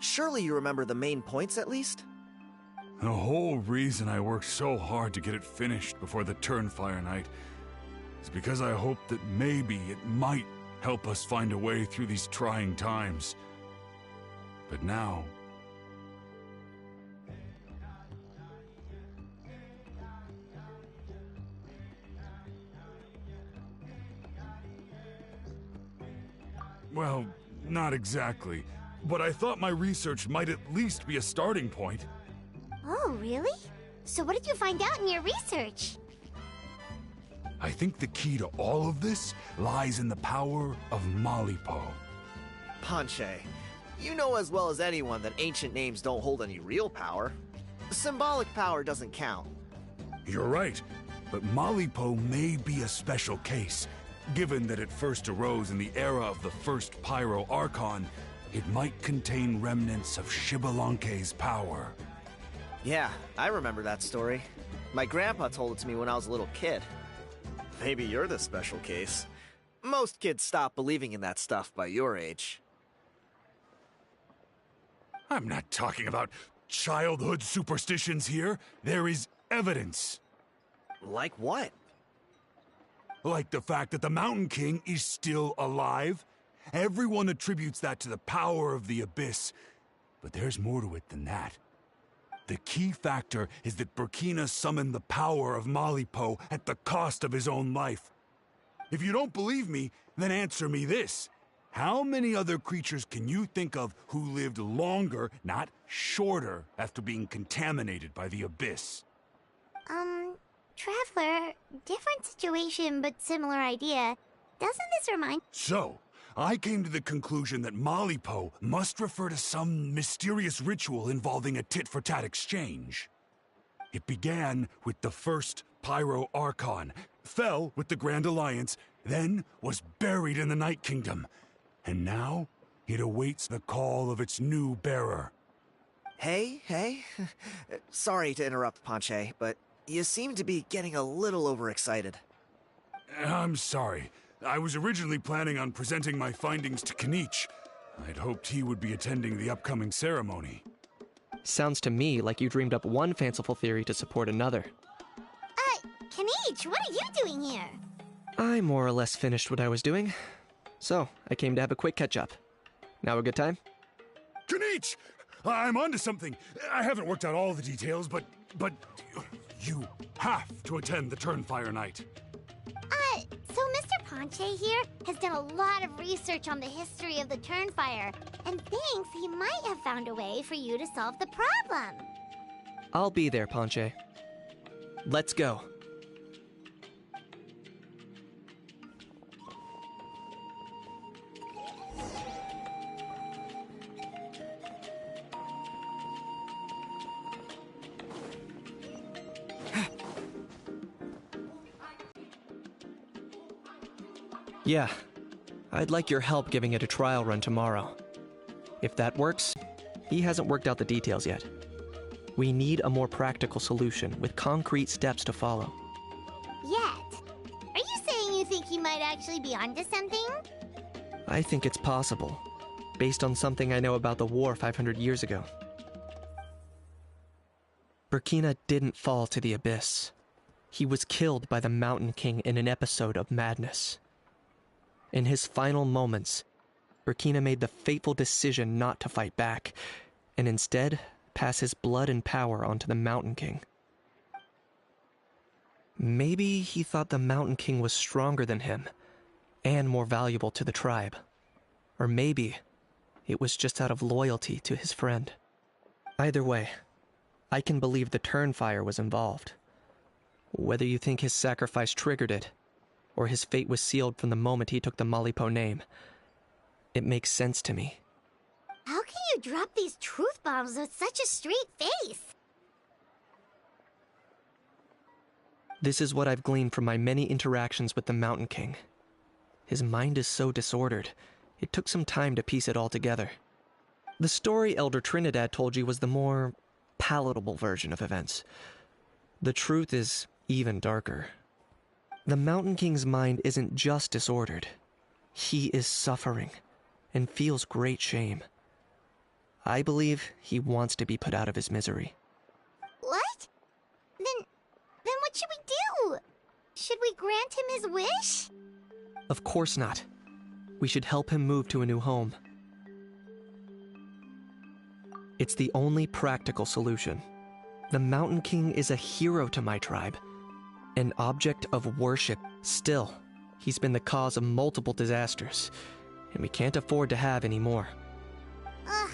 Surely you remember the main points at least? The whole reason I worked so hard to get it finished before the Turnfire night is because I hoped that maybe it might help us find a way through these trying times. But now... well, not exactly. But I thought my research might at least be a starting point. Oh, really? So what did you find out in your research? I think the key to all of this lies in the power of Malipo. Ponche, you know as well as anyone that ancient names don't hold any real power. Symbolic power doesn't count. You're right, but Malipo may be a special case. Given that it first arose in the era of the first Pyro Archon, it might contain remnants of Shibalanke's power. Yeah, I remember that story. My grandpa told it to me when I was a little kid. Maybe you're the special case. Most kids stop believing in that stuff by your age. I'm not talking about childhood superstitions here. There is evidence. Like what? Like the fact that the Mountain King is still alive. Everyone attributes that to the power of the Abyss. But there's more to it than that. The key factor is that Burkina summoned the power of Malipo at the cost of his own life. If you don't believe me, then answer me this. How many other creatures can you think of who lived longer, not shorter, after being contaminated by the Abyss? Traveler, different situation but similar idea. Doesn't this remind— So, I came to the conclusion that Malipo must refer to some mysterious ritual involving a tit-for-tat exchange. It began with the first Pyro Archon, fell with the Grand Alliance, then was buried in the Night Kingdom. And now, it awaits the call of its new bearer. Hey. Sorry to interrupt, Ponche, but you seem to be getting a little overexcited. I'm sorry. I was originally planning on presenting my findings to Kinich. I'd hoped he would be attending the upcoming ceremony. Sounds to me like you dreamed up one fanciful theory to support another. Kinich, what are you doing here? I more or less finished what I was doing, so I came to have a quick catch-up. Now a good time? Kinich! I'm onto something. I haven't worked out all the details, but you have to attend the Turnfire Night. So Mr. Ponche here has done a lot of research on the history of the Turnfire, and thinks he might have found a way for you to solve the problem. I'll be there, Ponche. Let's go. Yeah, I'd like your help giving it a trial run tomorrow. If that works, he hasn't worked out the details yet. We need a more practical solution with concrete steps to follow. Yet? Are you saying you think he might actually be onto something? I think it's possible, based on something I know about the war 500 years ago. Burkina didn't fall to the Abyss. He was killed by the Mountain King in an episode of madness. In his final moments, Burkina made the fateful decision not to fight back, and instead pass his blood and power onto the Mountain King. Maybe he thought the Mountain King was stronger than him, and more valuable to the tribe. Or maybe it was just out of loyalty to his friend. Either way, I can believe the Turnfire was involved. Whether you think his sacrifice triggered it, or his fate was sealed from the moment he took the Malipo name, it makes sense to me. How can you drop these truth bombs with such a straight face? This is what I've gleaned from my many interactions with the Mountain King. His mind is so disordered, it took some time to piece it all together. The story Elder Trinidad told you was the more palatable version of events. The truth is even darker. The Mountain King's mind isn't just disordered. He is suffering and feels great shame. I believe he wants to be put out of his misery. What? Then what should we do? Should we grant him his wish? Of course not. We should help him move to a new home. It's the only practical solution. The Mountain King is a hero to my tribe. An object of worship. Still, he's been the cause of multiple disasters, and we can't afford to have any more. Ugh.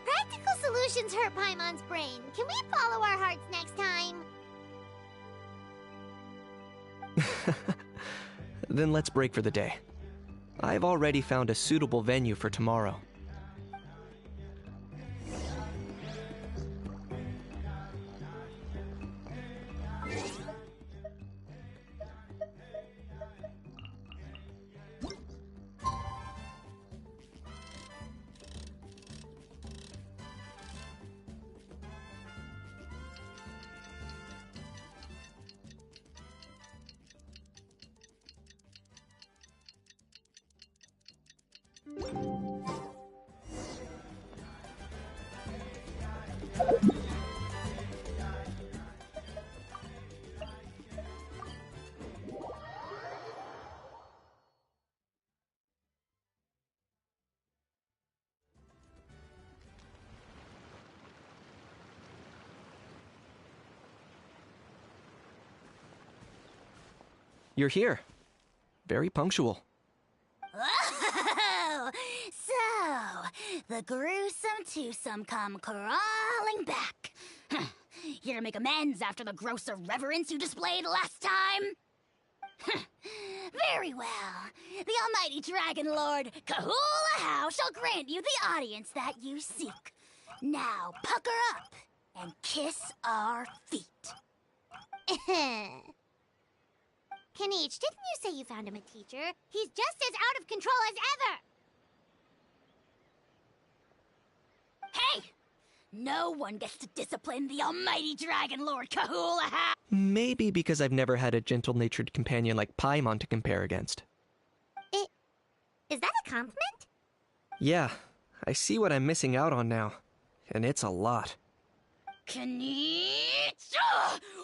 Practical solutions hurt Paimon's brain. Can we follow our hearts next time? Then let's break for the day. I've already found a suitable venue for tomorrow. You're here. Very punctual. Oh, so the gruesome twosome come crawling back. Huh. Here to make amends after the gross irreverence you displayed last time? Huh. Very well. The almighty Dragon Lord Kahula How shall grant you the audience that you seek. Now pucker up and kiss our feet. Kinich, didn't you say you found him a teacher? He's just as out of control as ever! Hey! No one gets to discipline the almighty Dragon Lord Kahula How! Maybe because I've never had a gentle-natured companion like Paimon to compare against. Is that a compliment? Yeah, I see what I'm missing out on now. And it's a lot. Kinich!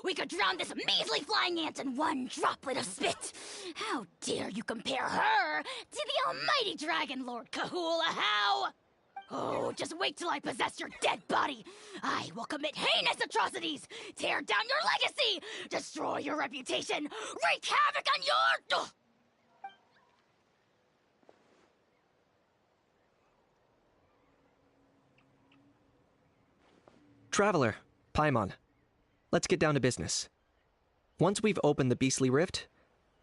We could drown this measly flying ant in one droplet of spit! How dare you compare her to the almighty Dragon Lord Kahula How! Oh, just wait till I possess your dead body! I will commit heinous atrocities! Tear down your legacy! Destroy your reputation! Wreak havoc on your... Traveler, Paimon, let's get down to business. Once we've opened the beastly rift,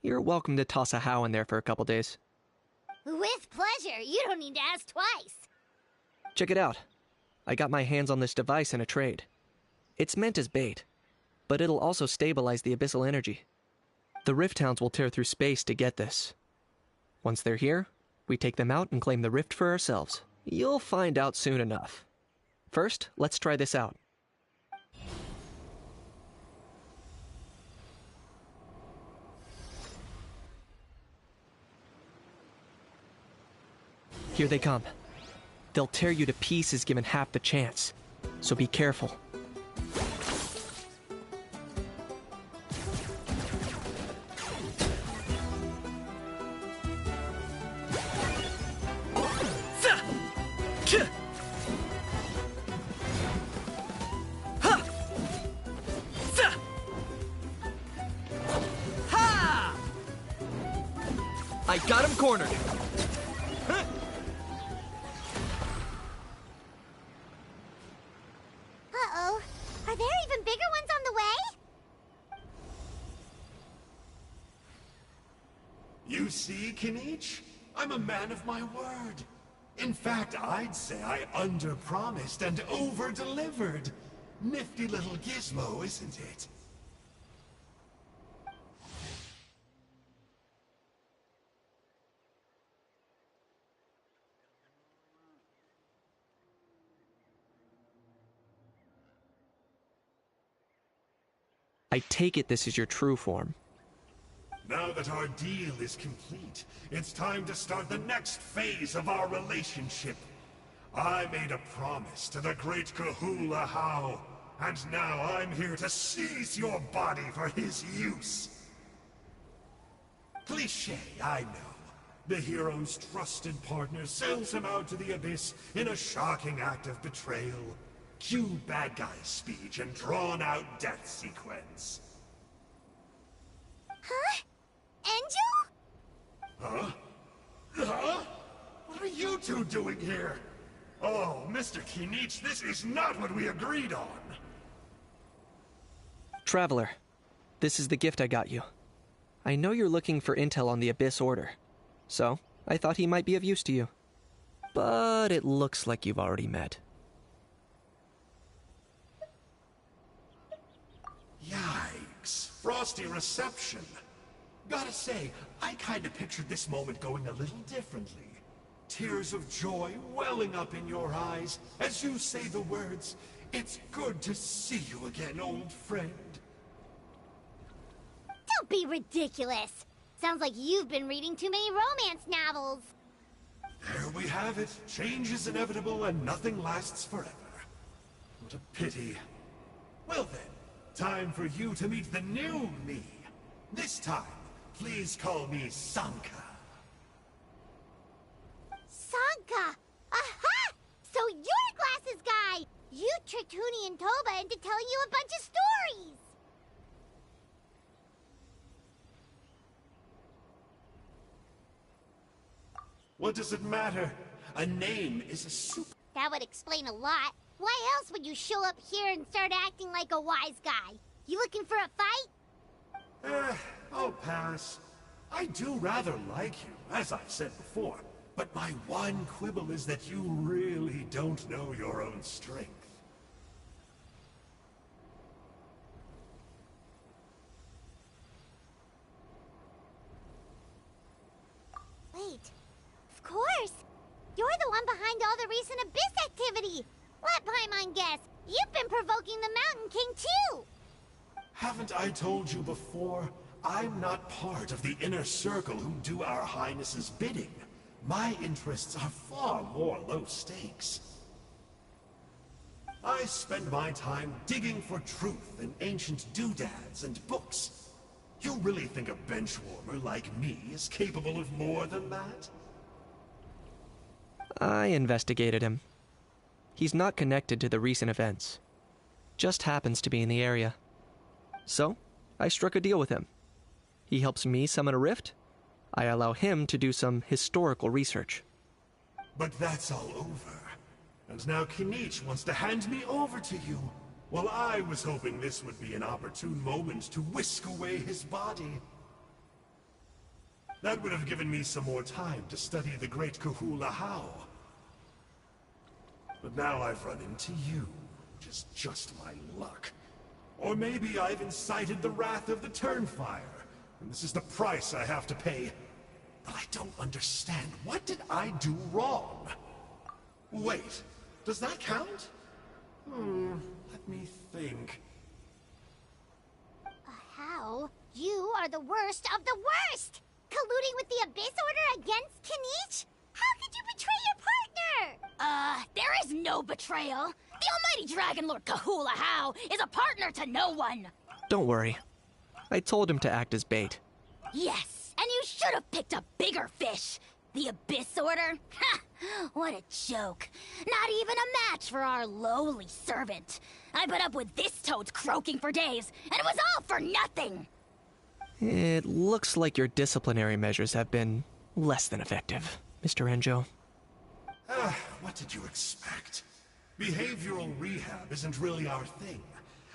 you're welcome to toss a How in there for a couple days. With pleasure. You don't need to ask twice. Check it out. I got my hands on this device in a trade. It's meant as bait, but it'll also stabilize the abyssal energy. The Rift Hounds will tear through space to get this. Once they're here, we take them out and claim the rift for ourselves. You'll find out soon enough. First, let's try this out. Here they come. They'll tear you to pieces given half the chance, so be careful. I got him cornered. Uh-oh. Are there even bigger ones on the way? You see, Kinich? I'm a man of my word. In fact, I'd say I under-promised and over-delivered. Nifty little gizmo, isn't it? I take it this is your true form. Now that our deal is complete, it's time to start the next phase of our relationship. I made a promise to the great Kahula How, and now I'm here to seize your body for his use. Cliché, I know. The hero's trusted partner sells him out to the abyss in a shocking act of betrayal. Cue bad guy speech and drawn-out death sequence. Huh? Angel? Huh? Huh? What are you two doing here? Oh, Mr. Kinich, this is not what we agreed on. Traveler, this is the gift I got you. I know you're looking for intel on the Abyss Order, so I thought he might be of use to you. But it looks like you've already met. Yikes. Frosty reception. Gotta say, I kinda pictured this moment going a little differently. Tears of joy welling up in your eyes as you say the words, "It's good to see you again, old friend." Don't be ridiculous. Sounds like you've been reading too many romance novels. There we have it. Change is inevitable and nothing lasts forever. What a pity. Well then, time for you to meet the new me. This time, please call me Sanka. Sanka! Aha! So you're the glasses guy! You tricked Huni and Toba into telling you a bunch of stories! What does it matter? A name is a super... That would explain a lot. Why else would you show up here and start acting like a wise guy? You looking for a fight? I'll pass. I do rather like you, as I've said before. But my one quibble is that you really don't know your own strength. Wait. Of course! You're the one behind all the recent Abyss activity! Let Paimon guess, you've been provoking the Mountain King too! Haven't I told you before? I'm not part of the inner circle who do our Highness's bidding. My interests are far more low stakes. I spend my time digging for truth in ancient doodads and books. You really think a benchwarmer like me is capable of more than that? I investigated him. He's not connected to the recent events. Just happens to be in the area. So, I struck a deal with him. He helps me summon a rift. I allow him to do some historical research. But that's all over. And now Kinich wants to hand me over to you. Well, I was hoping this would be an opportune moment to whisk away his body. That would have given me some more time to study the great Kahula How. But now I've run into you, which is just my luck. Or maybe I've incited the wrath of the Turnfire, and this is the price I have to pay. But I don't understand. What did I do wrong? Wait, does that count? Let me think. How? You are the worst of the worst! Colluding with the Abyss Order against Kinich? How could you betray your partner? There is no betrayal. The almighty Dragon Lord Kahula How is a partner to no one. Don't worry. I told him to act as bait. Yes, and you should have picked a bigger fish. The Abyss Order? Ha! What a joke. Not even a match for our lowly servant. I put up with this toad's croaking for days, and it was all for nothing. It looks like your disciplinary measures have been less than effective, Mr. Enjo. What did you expect? Behavioral rehab isn't really our thing.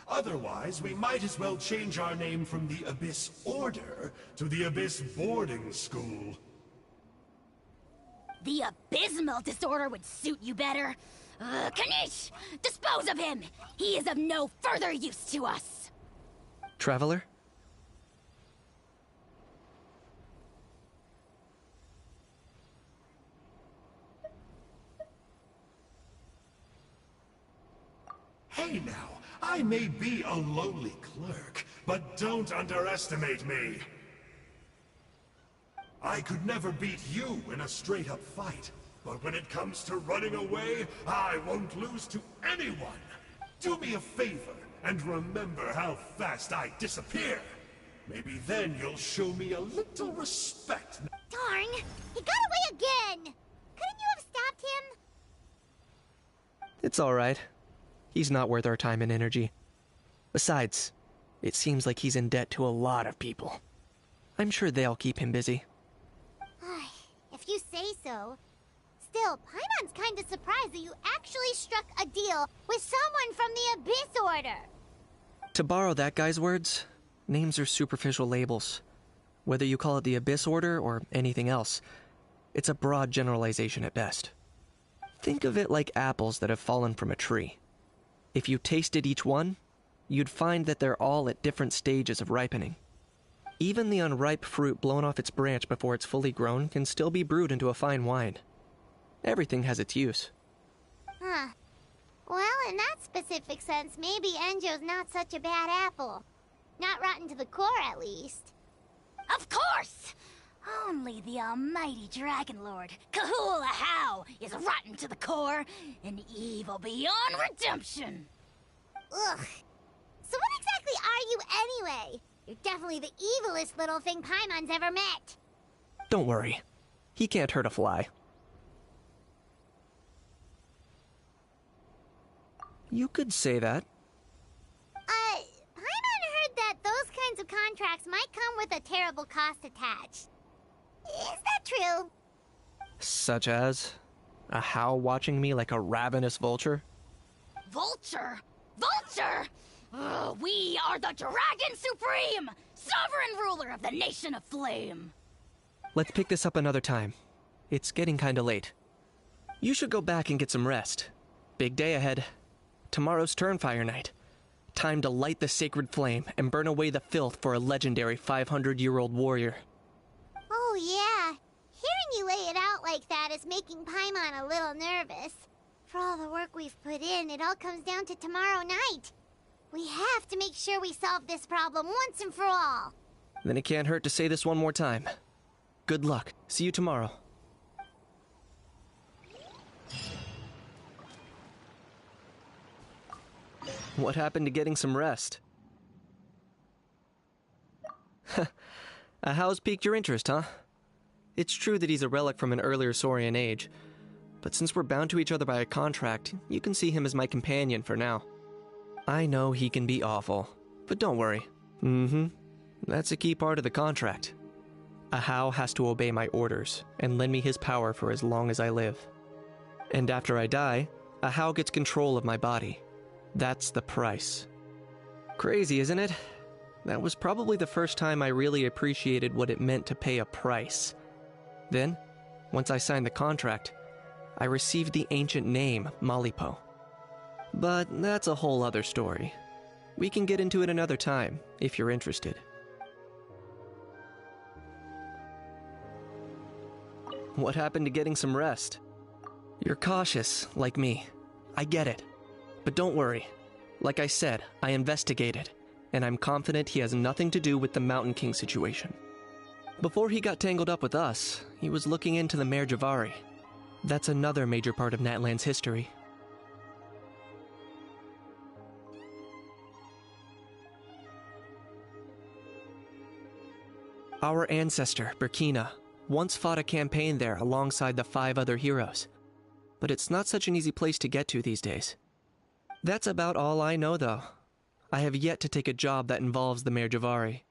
Otherwise, we might as well change our name from the Abyss Order to the Abyss Boarding School. The abysmal disorder would suit you better. Kanish! Dispose of him! He is of no further use to us! Traveler? Hey now, I may be a lowly clerk, but don't underestimate me. I could never beat you in a straight-up fight, but when it comes to running away, I won't lose to anyone. Do me a favor, and remember how fast I disappear. Maybe then you'll show me a little respect. Darn! He got away again! Couldn't you have stopped him? It's alright. He's not worth our time and energy. Besides, it seems like he's in debt to a lot of people. I'm sure they'll keep him busy. If you say so. Still, Paimon's kinda surprised that you actually struck a deal with someone from the Abyss Order. To borrow that guy's words, names are superficial labels. Whether you call it the Abyss Order or anything else, it's a broad generalization at best. Think of it like apples that have fallen from a tree. If you tasted each one, you'd find that they're all at different stages of ripening. Even the unripe fruit blown off its branch before it's fully grown can still be brewed into a fine wine. Everything has its use. Huh. Well, in that specific sense, maybe Enjo's not such a bad apple. Not rotten to the core, at least. Of course! Only the almighty Dragon Lord, Kahula How, is rotten to the core and evil beyond redemption. Ugh. So what exactly are you anyway? You're definitely the evilest little thing Paimon's ever met. Don't worry. He can't hurt a fly. You could say that. Paimon heard that those kinds of contracts might come with a terrible cost attached. Is that true? Such as a How watching me like a ravenous vulture? Vulture? Vulture! We are the Dragon Supreme! Sovereign ruler of the Nation of Flame! Let's pick this up another time. It's getting kinda late. You should go back and get some rest. Big day ahead. Tomorrow's Turnfire Night. Time to light the sacred flame and burn away the filth for a legendary 500-year-old warrior. Oh, yeah. Hearing you lay it out like that is making Paimon a little nervous. For all the work we've put in, it all comes down to tomorrow night. We have to make sure we solve this problem once and for all. Then it can't hurt to say this one more time. Good luck. See you tomorrow. What happened to getting some rest? How's piqued your interest, huh? It's true that he's a relic from an earlier Saurian age, but since we're bound to each other by a contract, you can see him as my companion for now. I know he can be awful, but don't worry. That's a key part of the contract. Ahau has to obey my orders and lend me his power for as long as I live. And after I die, Ahau gets control of my body. That's the price. Crazy, isn't it? That was probably the first time I really appreciated what it meant to pay a price. Then, once I signed the contract, I received the ancient name, Malipo. But that's a whole other story. We can get into it another time, if you're interested. What happened to getting some rest? You're cautious, like me. I get it. But don't worry. Like I said, I investigated, and I'm confident he has nothing to do with the Mountain King situation. Before he got tangled up with us, he was looking into the Mare Javari. That's another major part of Natlan's history. Our ancestor, Burkina, once fought a campaign there alongside the 5 other heroes. But it's not such an easy place to get to these days. That's about all I know, though. I have yet to take a job that involves the Mare Javari.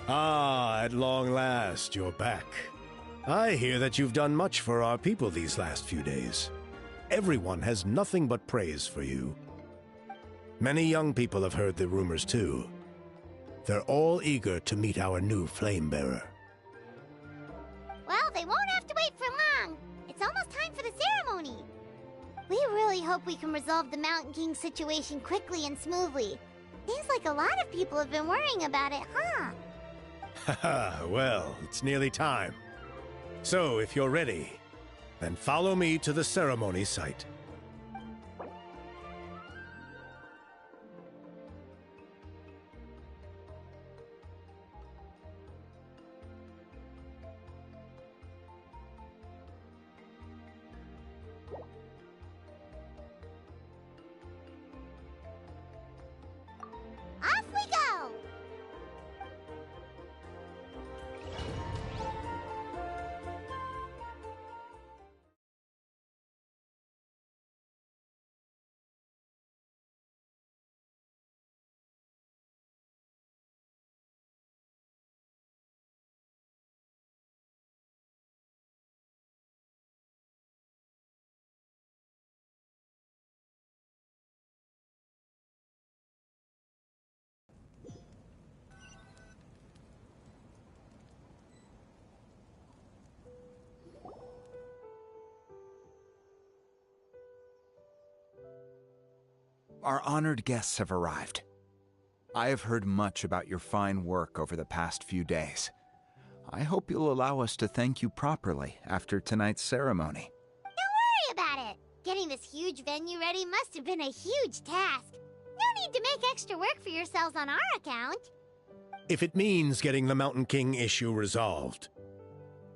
Ah, at long last, you're back. I hear that you've done much for our people these last few days. Everyone has nothing but praise for you. Many young people have heard the rumors too. They're all eager to meet our new flame bearer. Well, they won't have to wait for long. It's almost time for the ceremony. We really hope we can resolve the Mountain King situation quickly and smoothly. Seems like a lot of people have been worrying about it, huh? Haha, well, it's nearly time. So, if you're ready, then follow me to the ceremony site. our honored guests have arrived. I have heard much about your fine work over the past few days. I hope you'll allow us to thank you properly after tonight's ceremony. Don't worry about it. Getting this huge venue ready must have been a huge task. No need to make extra work for yourselves on our account. If it means getting the Mountain King issue resolved,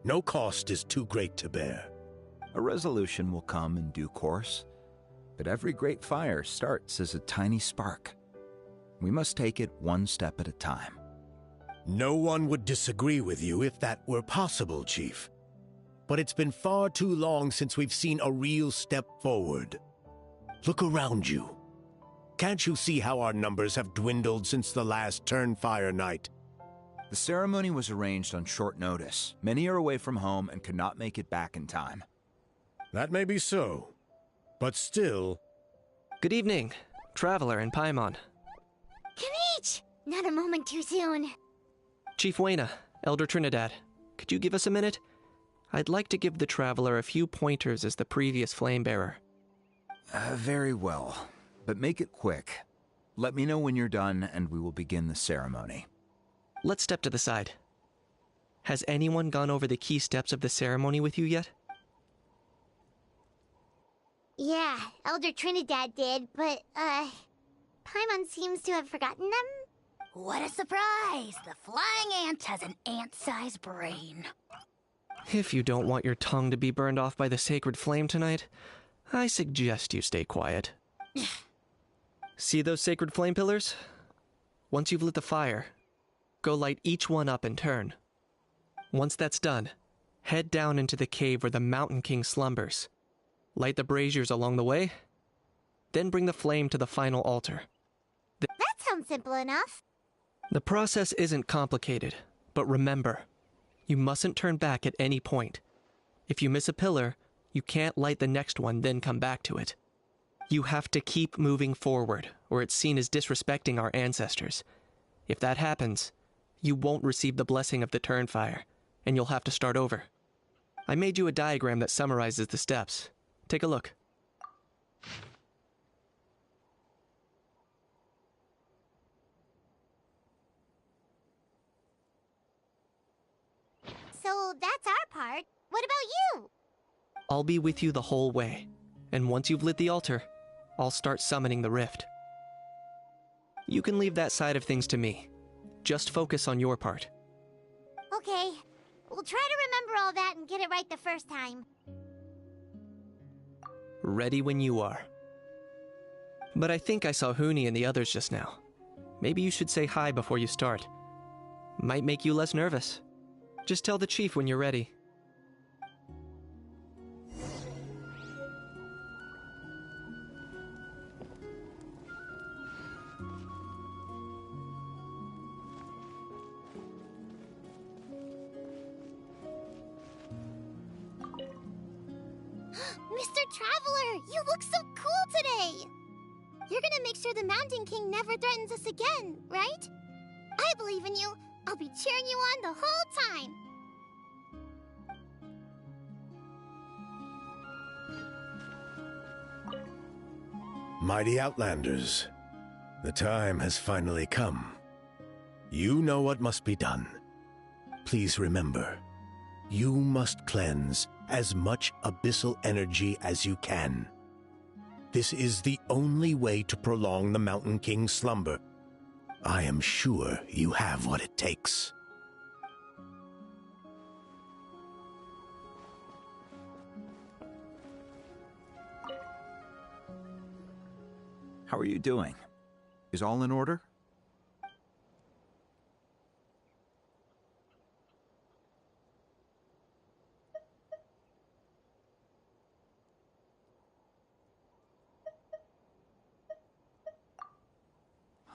no cost is too great to bear. A resolution will come in due course, but every great fire starts as a tiny spark. We must take it one step at a time. No one would disagree with you if that were possible, Chief. But it's been far too long since we've seen a real step forward. Look around you. Can't you see how our numbers have dwindled since the last Turnfire night? The ceremony was arranged on short notice. Many are away from home and could not make it back in time. That may be so, but still... Good evening, Traveler and Paimon. Kinich! Not a moment too soon. Chief Wayna, Elder Trinidad, could you give us a minute? I'd like to give the Traveler a few pointers as the previous Flamebearer. Very well, but make it quick. Let me know when you're done and we will begin the ceremony. Let's step to the side. Has anyone gone over the key steps of the ceremony with you yet? Yeah, Elder Trinidad did, but, Paimon seems to have forgotten them? What a surprise! The flying ant has an ant-sized brain. If you don't want your tongue to be burned off by the sacred flame tonight, I suggest you stay quiet. See those sacred flame pillars? Once you've lit the fire, go light each one up in turn. Once that's done, head down into the cave where the Mountain King slumbers. Light the braziers along the way, then bring the flame to the final altar. That sounds simple enough. The process isn't complicated, but remember, you mustn't turn back at any point. If you miss a pillar, you can't light the next one, then come back to it. You have to keep moving forward, or it's seen as disrespecting our ancestors. If that happens, you won't receive the blessing of the Turnfire, and you'll have to start over. I made you a diagram that summarizes the steps. Take a look. So that's our part. What about you? I'll be with you the whole way, and once you've lit the altar, I'll start summoning the rift. You can leave that side of things to me. Just focus on your part. Okay. We'll try to remember all that and get it right the first time. Ready when you are. But I think I saw Huni and the others just now. Maybe you should say hi before you start. Might make you less nervous. Just tell the chief when you're ready. Mr. Traveler, you look so cool today! You're gonna make sure the Mountain King never threatens us again, right? I believe in you. I'll be cheering you on the whole time. Mighty Outlanders, the time has finally come. You know what must be done. Please remember, you must cleanse as much abyssal energy as you can. This is the only way to prolong the Mountain King's slumber. I am sure you have what it takes. How are you doing? Is all in order?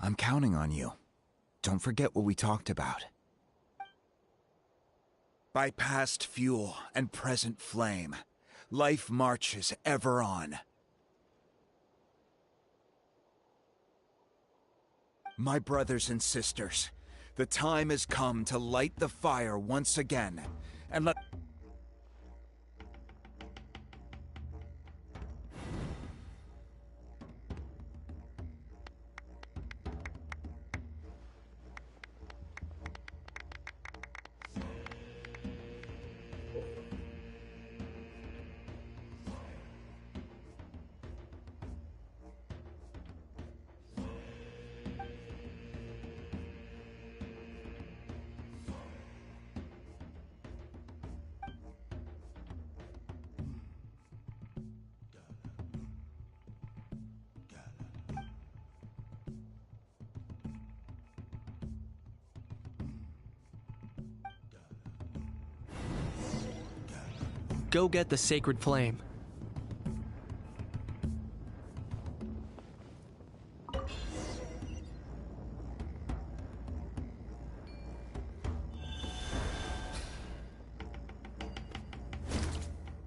I'm counting on you. Don't forget what we talked about. By past fuel and present flame, life marches ever on. My brothers and sisters, the time has come to light the fire once again, and let... go get the sacred flame.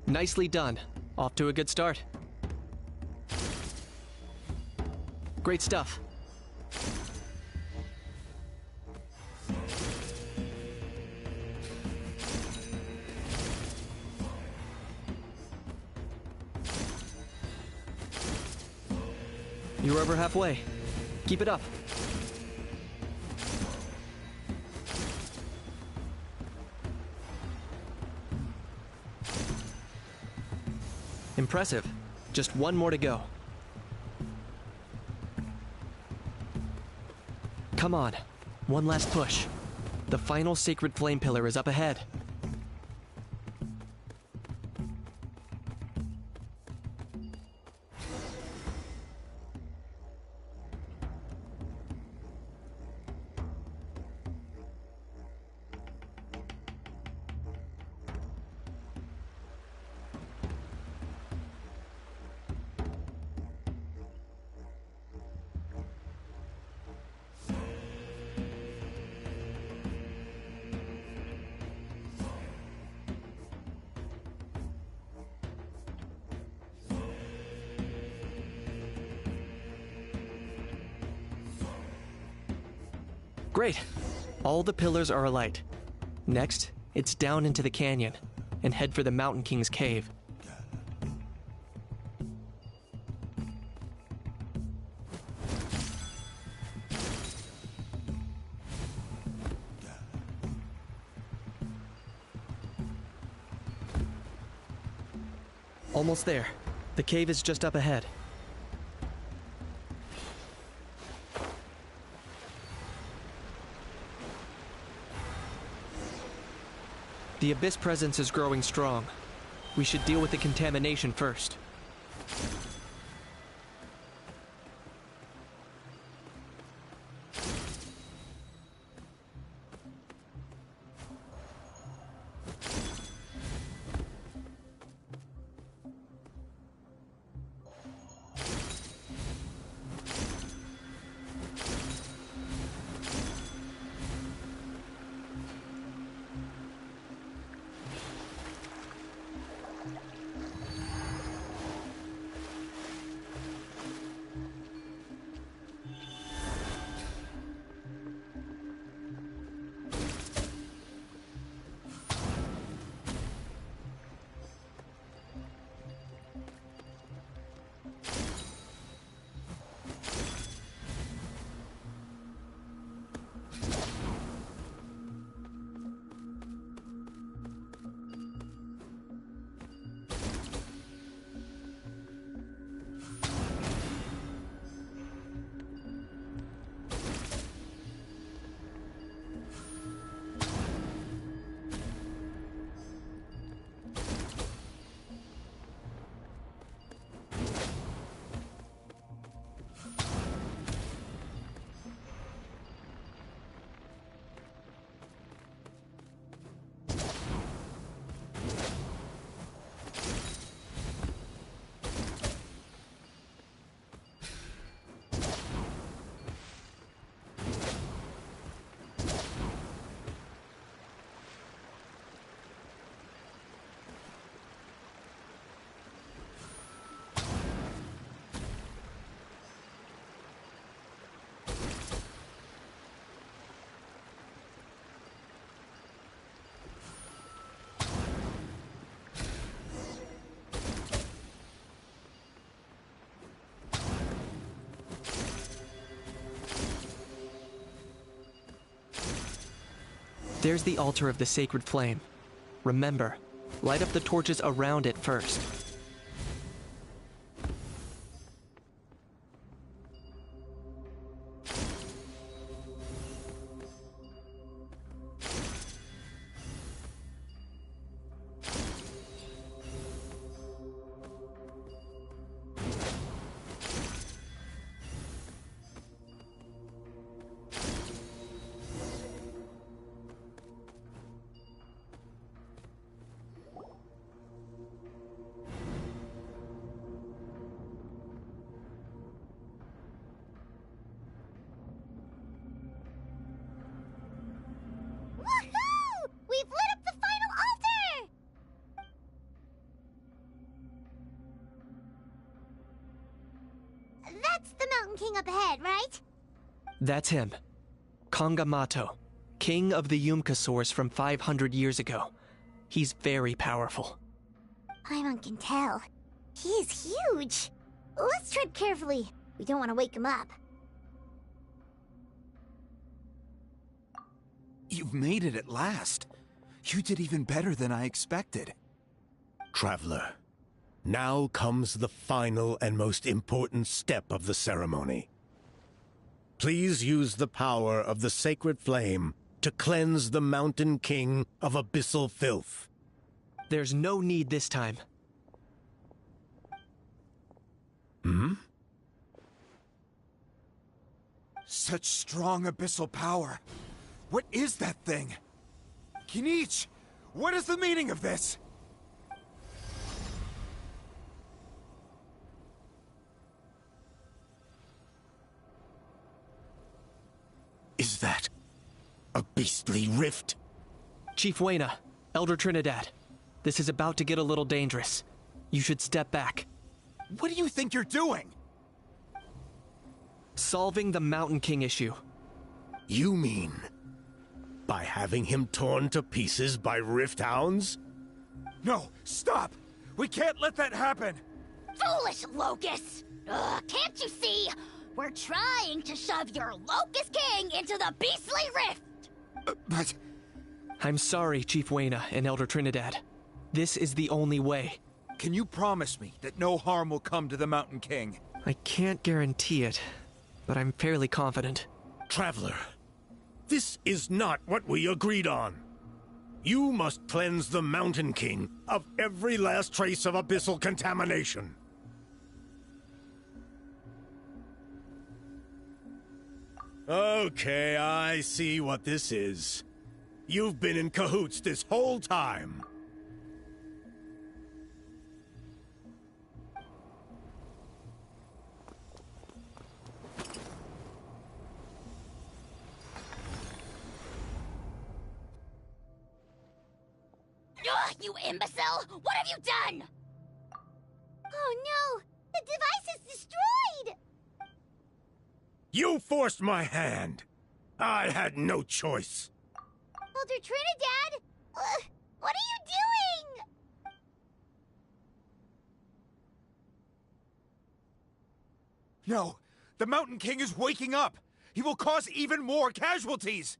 Nicely done. Off to a good start. Great stuff. You're over halfway. Keep it up. Impressive. Just one more to go. Come on. One last push. The final sacred flame pillar is up ahead. Great. All the pillars are alight. Next, it's down into the canyon and head for the Mountain King's cave. Almost there. The cave is just up ahead. The Abyss presence is growing strong. We should deal with the contamination first. There's the altar of the sacred flame. Remember, light up the torches around it first. That's the Mountain King up ahead, right? That's him. Kongamato, king of the Yumkasaurs from 500 years ago. He's very powerful. Paimon can tell. He is huge. Let's tread carefully. We don't want to wake him up. You've made it at last. You did even better than I expected. Traveler, now comes the final and most important step of the ceremony. Please use the power of the sacred flame to cleanse the Mountain King of abyssal filth. There's no need this time. Such strong abyssal power. What is that thing? Kinich, what is the meaning of this? Is that a beastly rift? Chief Wayna, Elder Trinidad, this is about to get a little dangerous. You should step back. What do you think you're doing? Solving the Mountain King issue. You mean by having him torn to pieces by rift hounds? No, stop! We can't let that happen! Foolish Locust! Can't you see? We're trying to shove your Locust King into the beastly rift! But... I'm sorry, Chief Wayna and Elder Trinidad. This is the only way. Can you promise me that no harm will come to the Mountain King? I can't guarantee it, but I'm fairly confident. Traveler, this is not what we agreed on. You must cleanse the Mountain King of every last trace of abyssal contamination. Okay, I see what this is. You've been in cahoots this whole time. You imbecile! What have you done? Oh no! The device is destroyed! You forced my hand. I had no choice. Elder Trinidad! What are you doing? No! The Mountain King is waking up! He will cause even more casualties!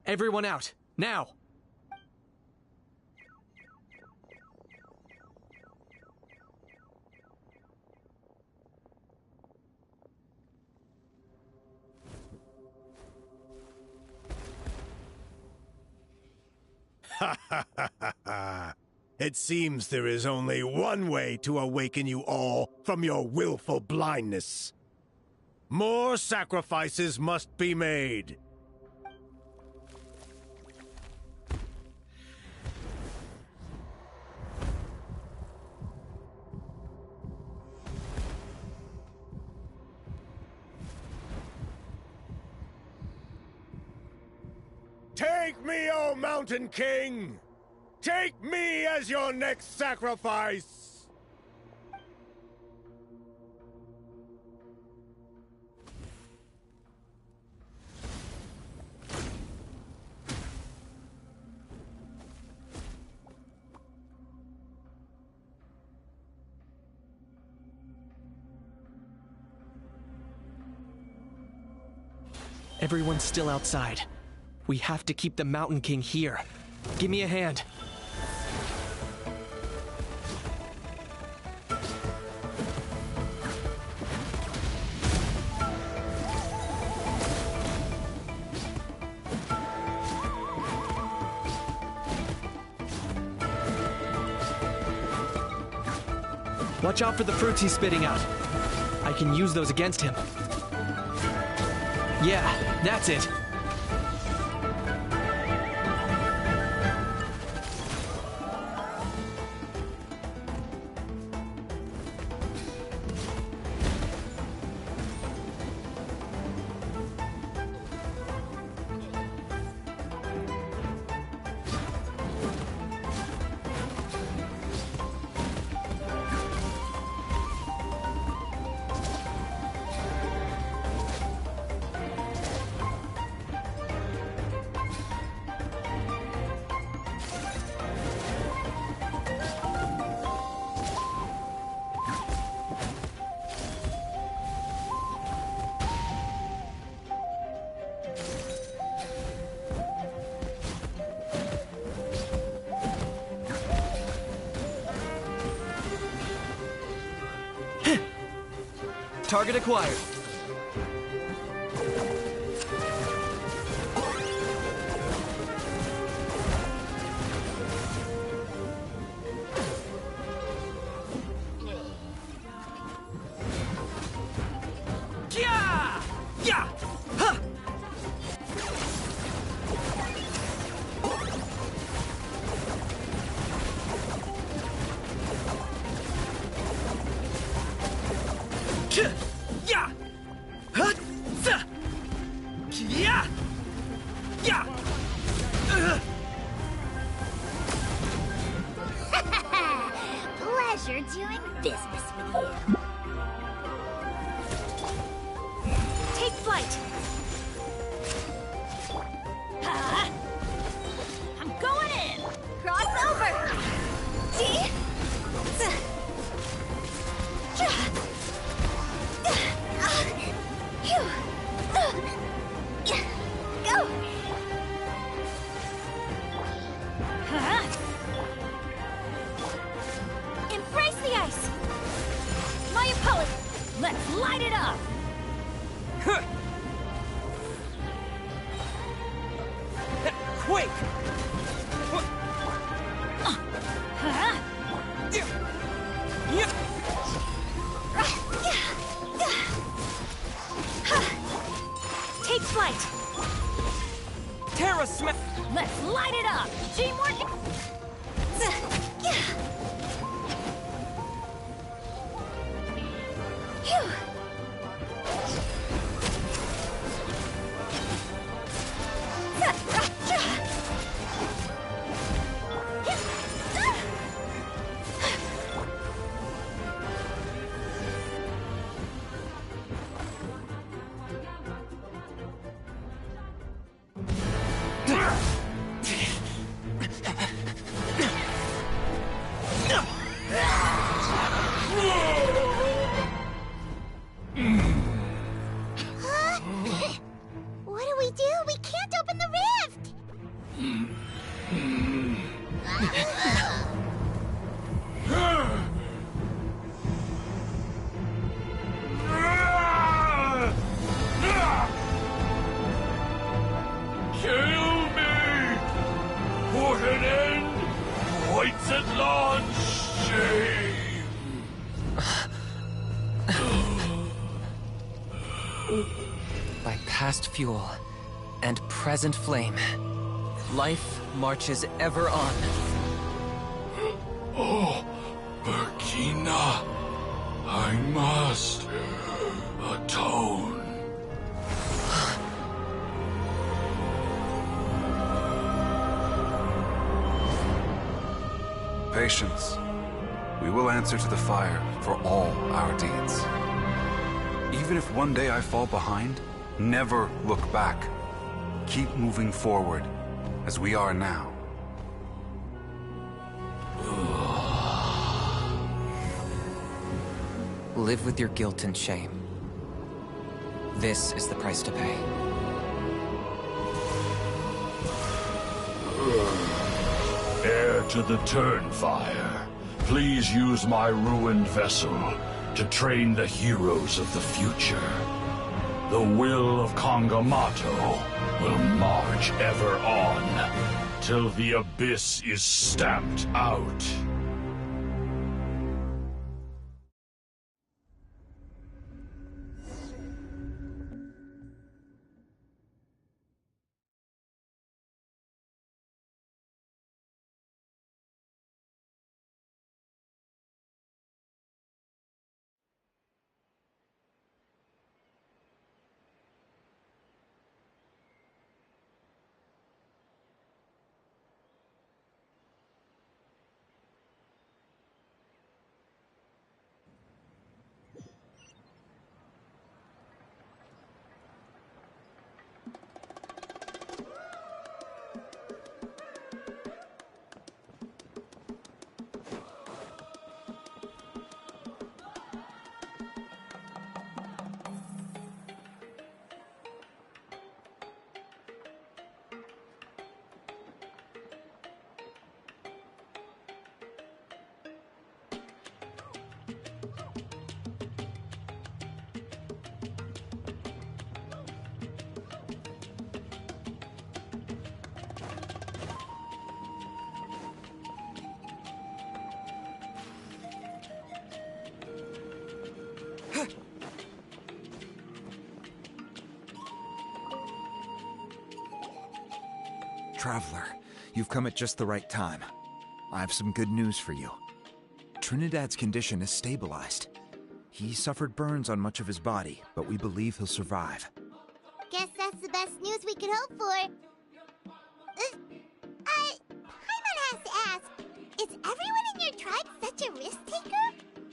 Everyone out, now! It seems there is only one way to awaken you all from your willful blindness. More sacrifices must be made. Take me, O Mountain King! Take me as your next sacrifice! Everyone's still outside. We have to keep the Mountain King here. Give me a hand. Watch out for the fruits he's spitting out. I can use those against him. Yeah, that's it. Target acquired. Yeah! Yeah! Huh! Yeah! Huh? Yeah! Yeah! Pleasure doing business with you. Take flight. I'm going in. Cross over. See? Go. Embrace the ice. My opponent. Let's light it up. Quake! Take flight. Terra smash! Let's light it up. Teamwork. What do we do? We can't open the rift! Kill me! Put an end to White's shame! By past fuel and present flame, life marches ever on. Oh, Burkina, I must atone. Patience. We will answer to the fire for all our deeds. Even if one day I fall behind, never look back. Keep moving forward, as we are now. Live with your guilt and shame. This is the price to pay. Heir to the Turnfire, please use my ruined vessel to train the heroes of the future. The will of Kangamato will march ever on, till the abyss is stamped out. Traveler, you've come at just the right time. I have some good news for you. Trinidad's condition is stabilized. He suffered burns on much of his body, but we believe he'll survive. Guess that's the best news we could hope for. Paimon has to ask, is everyone in your tribe such a risk-taker?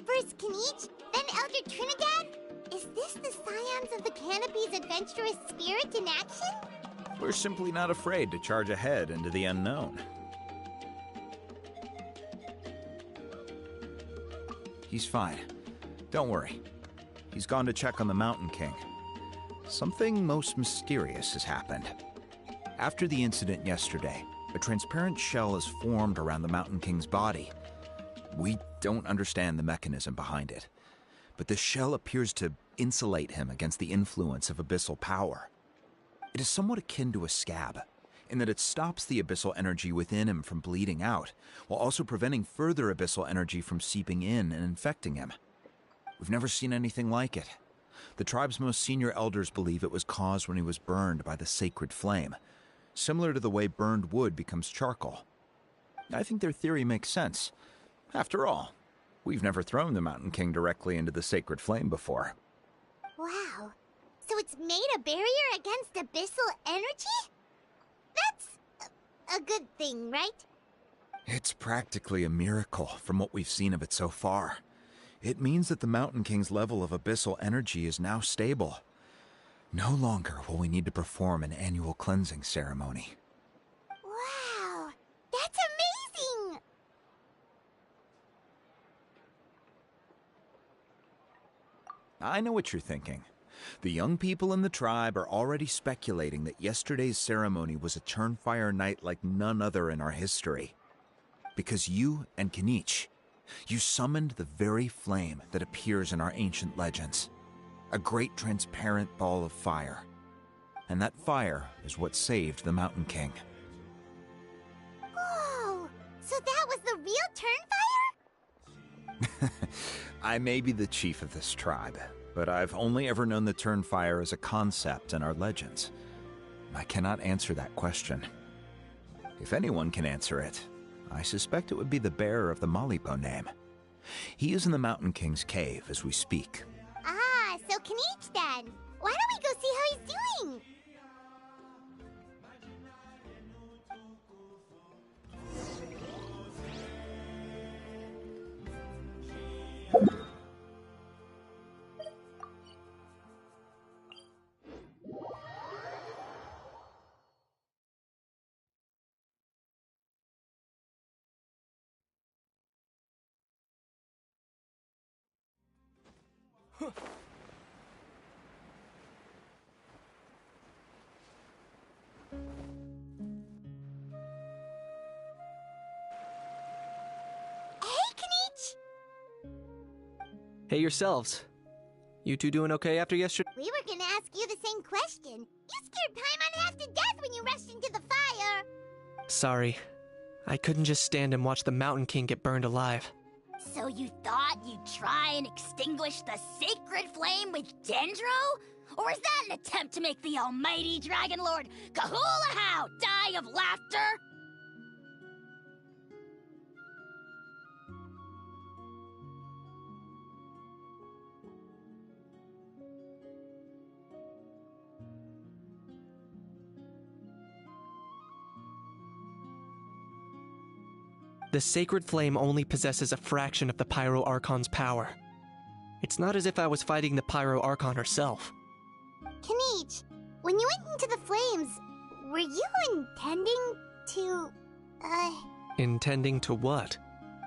First Kinich, then Elder Trinidad? Is this the Scions of the Canopy's adventurous spirit in action? We're simply not afraid to charge ahead into the unknown. He's fine. Don't worry. He's gone to check on the Mountain King. Something most mysterious has happened. After the incident yesterday, a transparent shell is formed around the Mountain King's body. We don't understand the mechanism behind it, but this shell appears to insulate him against the influence of abyssal power. It is somewhat akin to a scab, in that it stops the abyssal energy within him from bleeding out, while also preventing further abyssal energy from seeping in and infecting him. We've never seen anything like it. The tribe's most senior elders believe it was caused when he was burned by the sacred flame, similar to the way burned wood becomes charcoal. I think their theory makes sense. After all, we've never thrown the Mountain King directly into the sacred flame before. Wow. So it's made a barrier against abyssal energy? That's a good thing, right? It's practically a miracle from what we've seen of it so far. It means that the Mountain King's level of abyssal energy is now stable. No longer will we need to perform an annual cleansing ceremony. Wow, that's amazing! I know what you're thinking. The young people in the tribe are already speculating that yesterday's ceremony was a Turnfire night like none other in our history. Because you and Kinich, you summoned the very flame that appears in our ancient legends. A great transparent ball of fire. And that fire is what saved the Mountain King. Whoa! So that was the real Turnfire? I may be the chief of this tribe, but I've only ever known the Turnfire as a concept in our legends. I cannot answer that question. If anyone can answer it, I suspect it would be the bearer of the Malipo name. He is in the Mountain King's cave as we speak. Ah, so Kinich then. Why don't we go see how he's doing? Hey yourselves. You two doing okay after yesterday? We were gonna ask you the same question. You scared Paimon half to death when you rushed into the fire. Sorry. I couldn't just stand and watch the Mountain King get burned alive. So you thought you'd try and extinguish the sacred flame with Dendro? Or is that an attempt to make the almighty Dragon Lord Kahulahau die of laughter? The sacred flame only possesses a fraction of the Pyro Archon's power. It's not as if I was fighting the Pyro Archon herself. Kinich, when you went into the flames, were you intending to, Intending to what?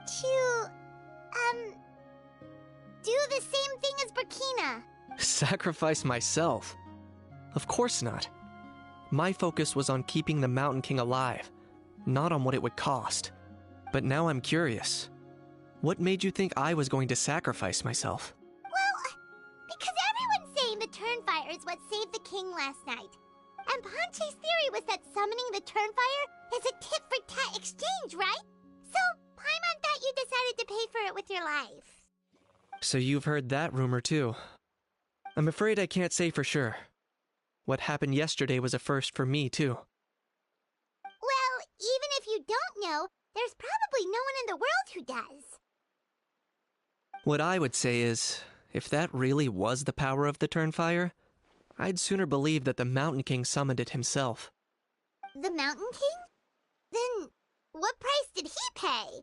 to, do the same thing as Burkina? Sacrifice myself? Of course not. My focus was on keeping the Mountain King alive, not on what it would cost. But now I'm curious. What made you think I was going to sacrifice myself? Well, because everyone's saying the Turnfire is what saved the king last night. And Ponche's theory was that summoning the Turnfire is a tit-for-tat exchange, right? So, Paimon thought you decided to pay for it with your life. So you've heard that rumor too. I'm afraid I can't say for sure. What happened yesterday was a first for me too. know, there's probably no one in the world who does. What I would say is, if that really was the power of the Turnfire, I'd sooner believe that the Mountain King summoned it himself. The Mountain King? Then, what price did he pay?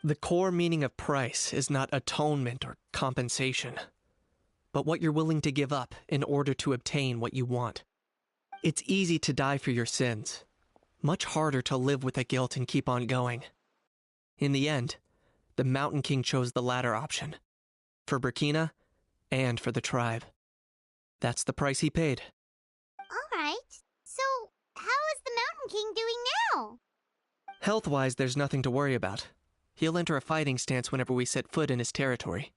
The core meaning of price is not atonement or compensation, but what you're willing to give up in order to obtain what you want. It's easy to die for your sins, much harder to live with the guilt and keep on going. In the end, the Mountain King chose the latter option, for Burkina and for the tribe. That's the price he paid. Alright, so how is the Mountain King doing now? Health-wise, there's nothing to worry about. He'll enter a fighting stance whenever we set foot in his territory.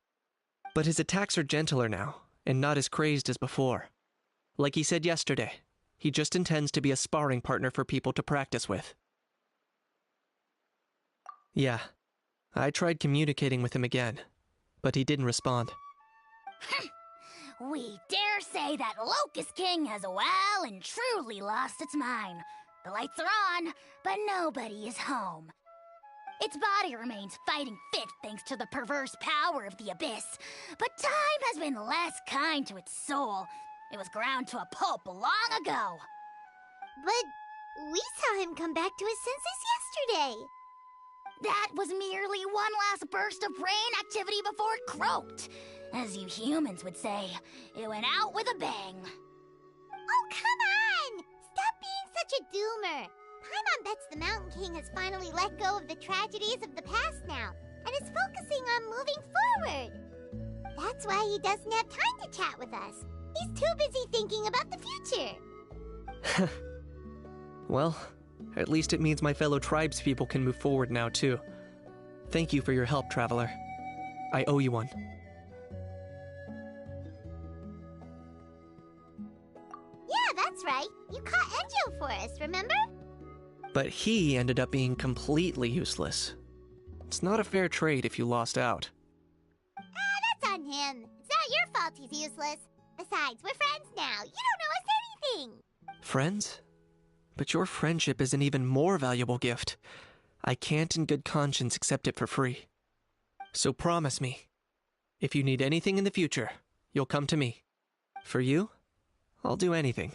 But his attacks are gentler now, and not as crazed as before. Like he said yesterday, he just intends to be a sparring partner for people to practice with. Yeah, I tried communicating with him again, but he didn't respond. We dare say that Locust King has well and truly lost its mind. The lights are on, but nobody is home. Its body remains fighting fit thanks to the perverse power of the Abyss, but time has been less kind to its soul. It was ground to a pulp long ago. But we saw him come back to his senses yesterday. That was merely one last burst of brain activity before it croaked. As you humans would say, it went out with a bang. Oh, come on! Stop being such a doomer. Paimon bets the Mountain King has finally let go of the tragedies of the past now, and is focusing on moving forward. That's why he doesn't have time to chat with us. He's too busy thinking about the future. Well, at least it means my fellow tribespeople can move forward now, too. Thank you for your help, Traveler. I owe you one. Yeah, that's right. You caught Enjo for us, remember? But he ended up being completely useless. It's not a fair trade if you lost out. That's on him. It's not your fault he's useless. Besides, we're friends now. You don't know us anything. Friends? But your friendship is an even more valuable gift. I can't in good conscience accept it for free. So promise me, if you need anything in the future, you'll come to me. For you, I'll do anything.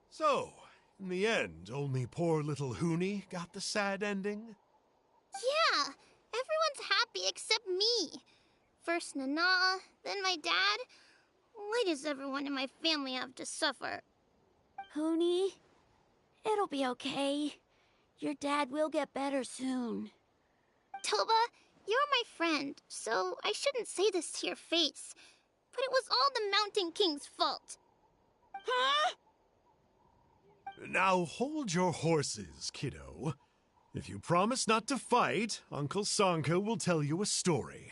So, in the end, only poor little Huni got the sad ending? Yeah, everyone's happy except me. First Nana, then my dad. Why does everyone in my family have to suffer? Huni, it'll be okay. Your dad will get better soon. Toba, you're my friend, so I shouldn't say this to your face. But it was all the Mountain King's fault. Huh? Now hold your horses, kiddo. If you promise not to fight, Uncle Sanka will tell you a story.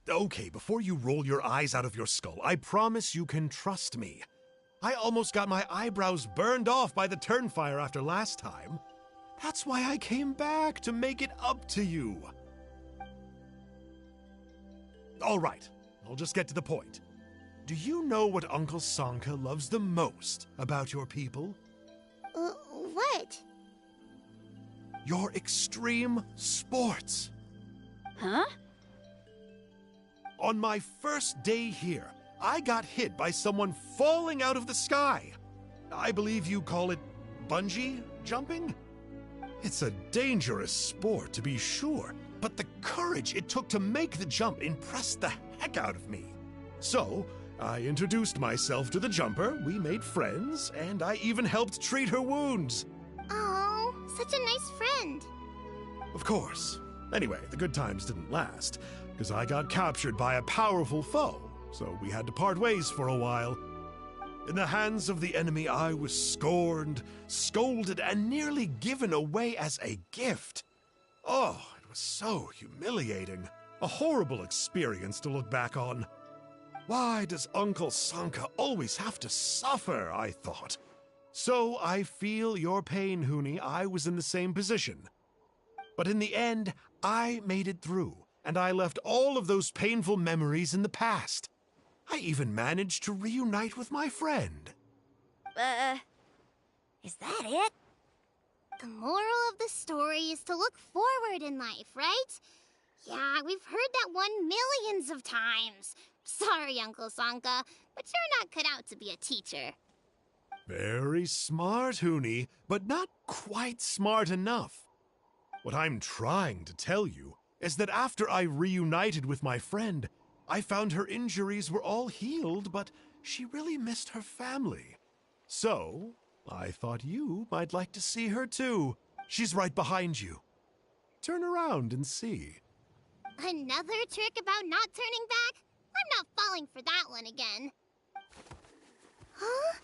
Okay, before you roll your eyes out of your skull, I promise you can trust me. I almost got my eyebrows burned off by the Turnfire after last time. That's why I came back, to make it up to you. All right, I'll just get to the point. Do you know what Uncle Sanka loves the most about your people? What? Your extreme sports. Huh? On my first day here, I got hit by someone falling out of the sky. I believe you call it bungee jumping? It's a dangerous sport, to be sure, but the courage it took to make the jump impressed the heck out of me. So, I introduced myself to the jumper, we made friends, and I even helped treat her wounds. Oh, such a nice friend. Of course. Anyway, the good times didn't last, because I got captured by a powerful foe, so we had to part ways for a while. In the hands of the enemy, I was scorned, scolded, and nearly given away as a gift. Oh, it was so humiliating. A horrible experience to look back on. Why does Uncle Sanka always have to suffer, I thought. So I feel your pain, Huni. I was in the same position. But in the end, I made it through, and I left all of those painful memories in the past. I even managed to reunite with my friend. Is that it? The moral of the story is to look forward in life, right? Yeah, we've heard that one millions of times. Sorry, Uncle Sanka, but you're not cut out to be a teacher. Very smart, Huni, but not quite smart enough. What I'm trying to tell you is that after I reunited with my friend, I found her injuries were all healed, but she really missed her family. So, I thought you might like to see her too. She's right behind you. Turn around and see. Another trick about not turning back? I'm not falling for that one again. Huh?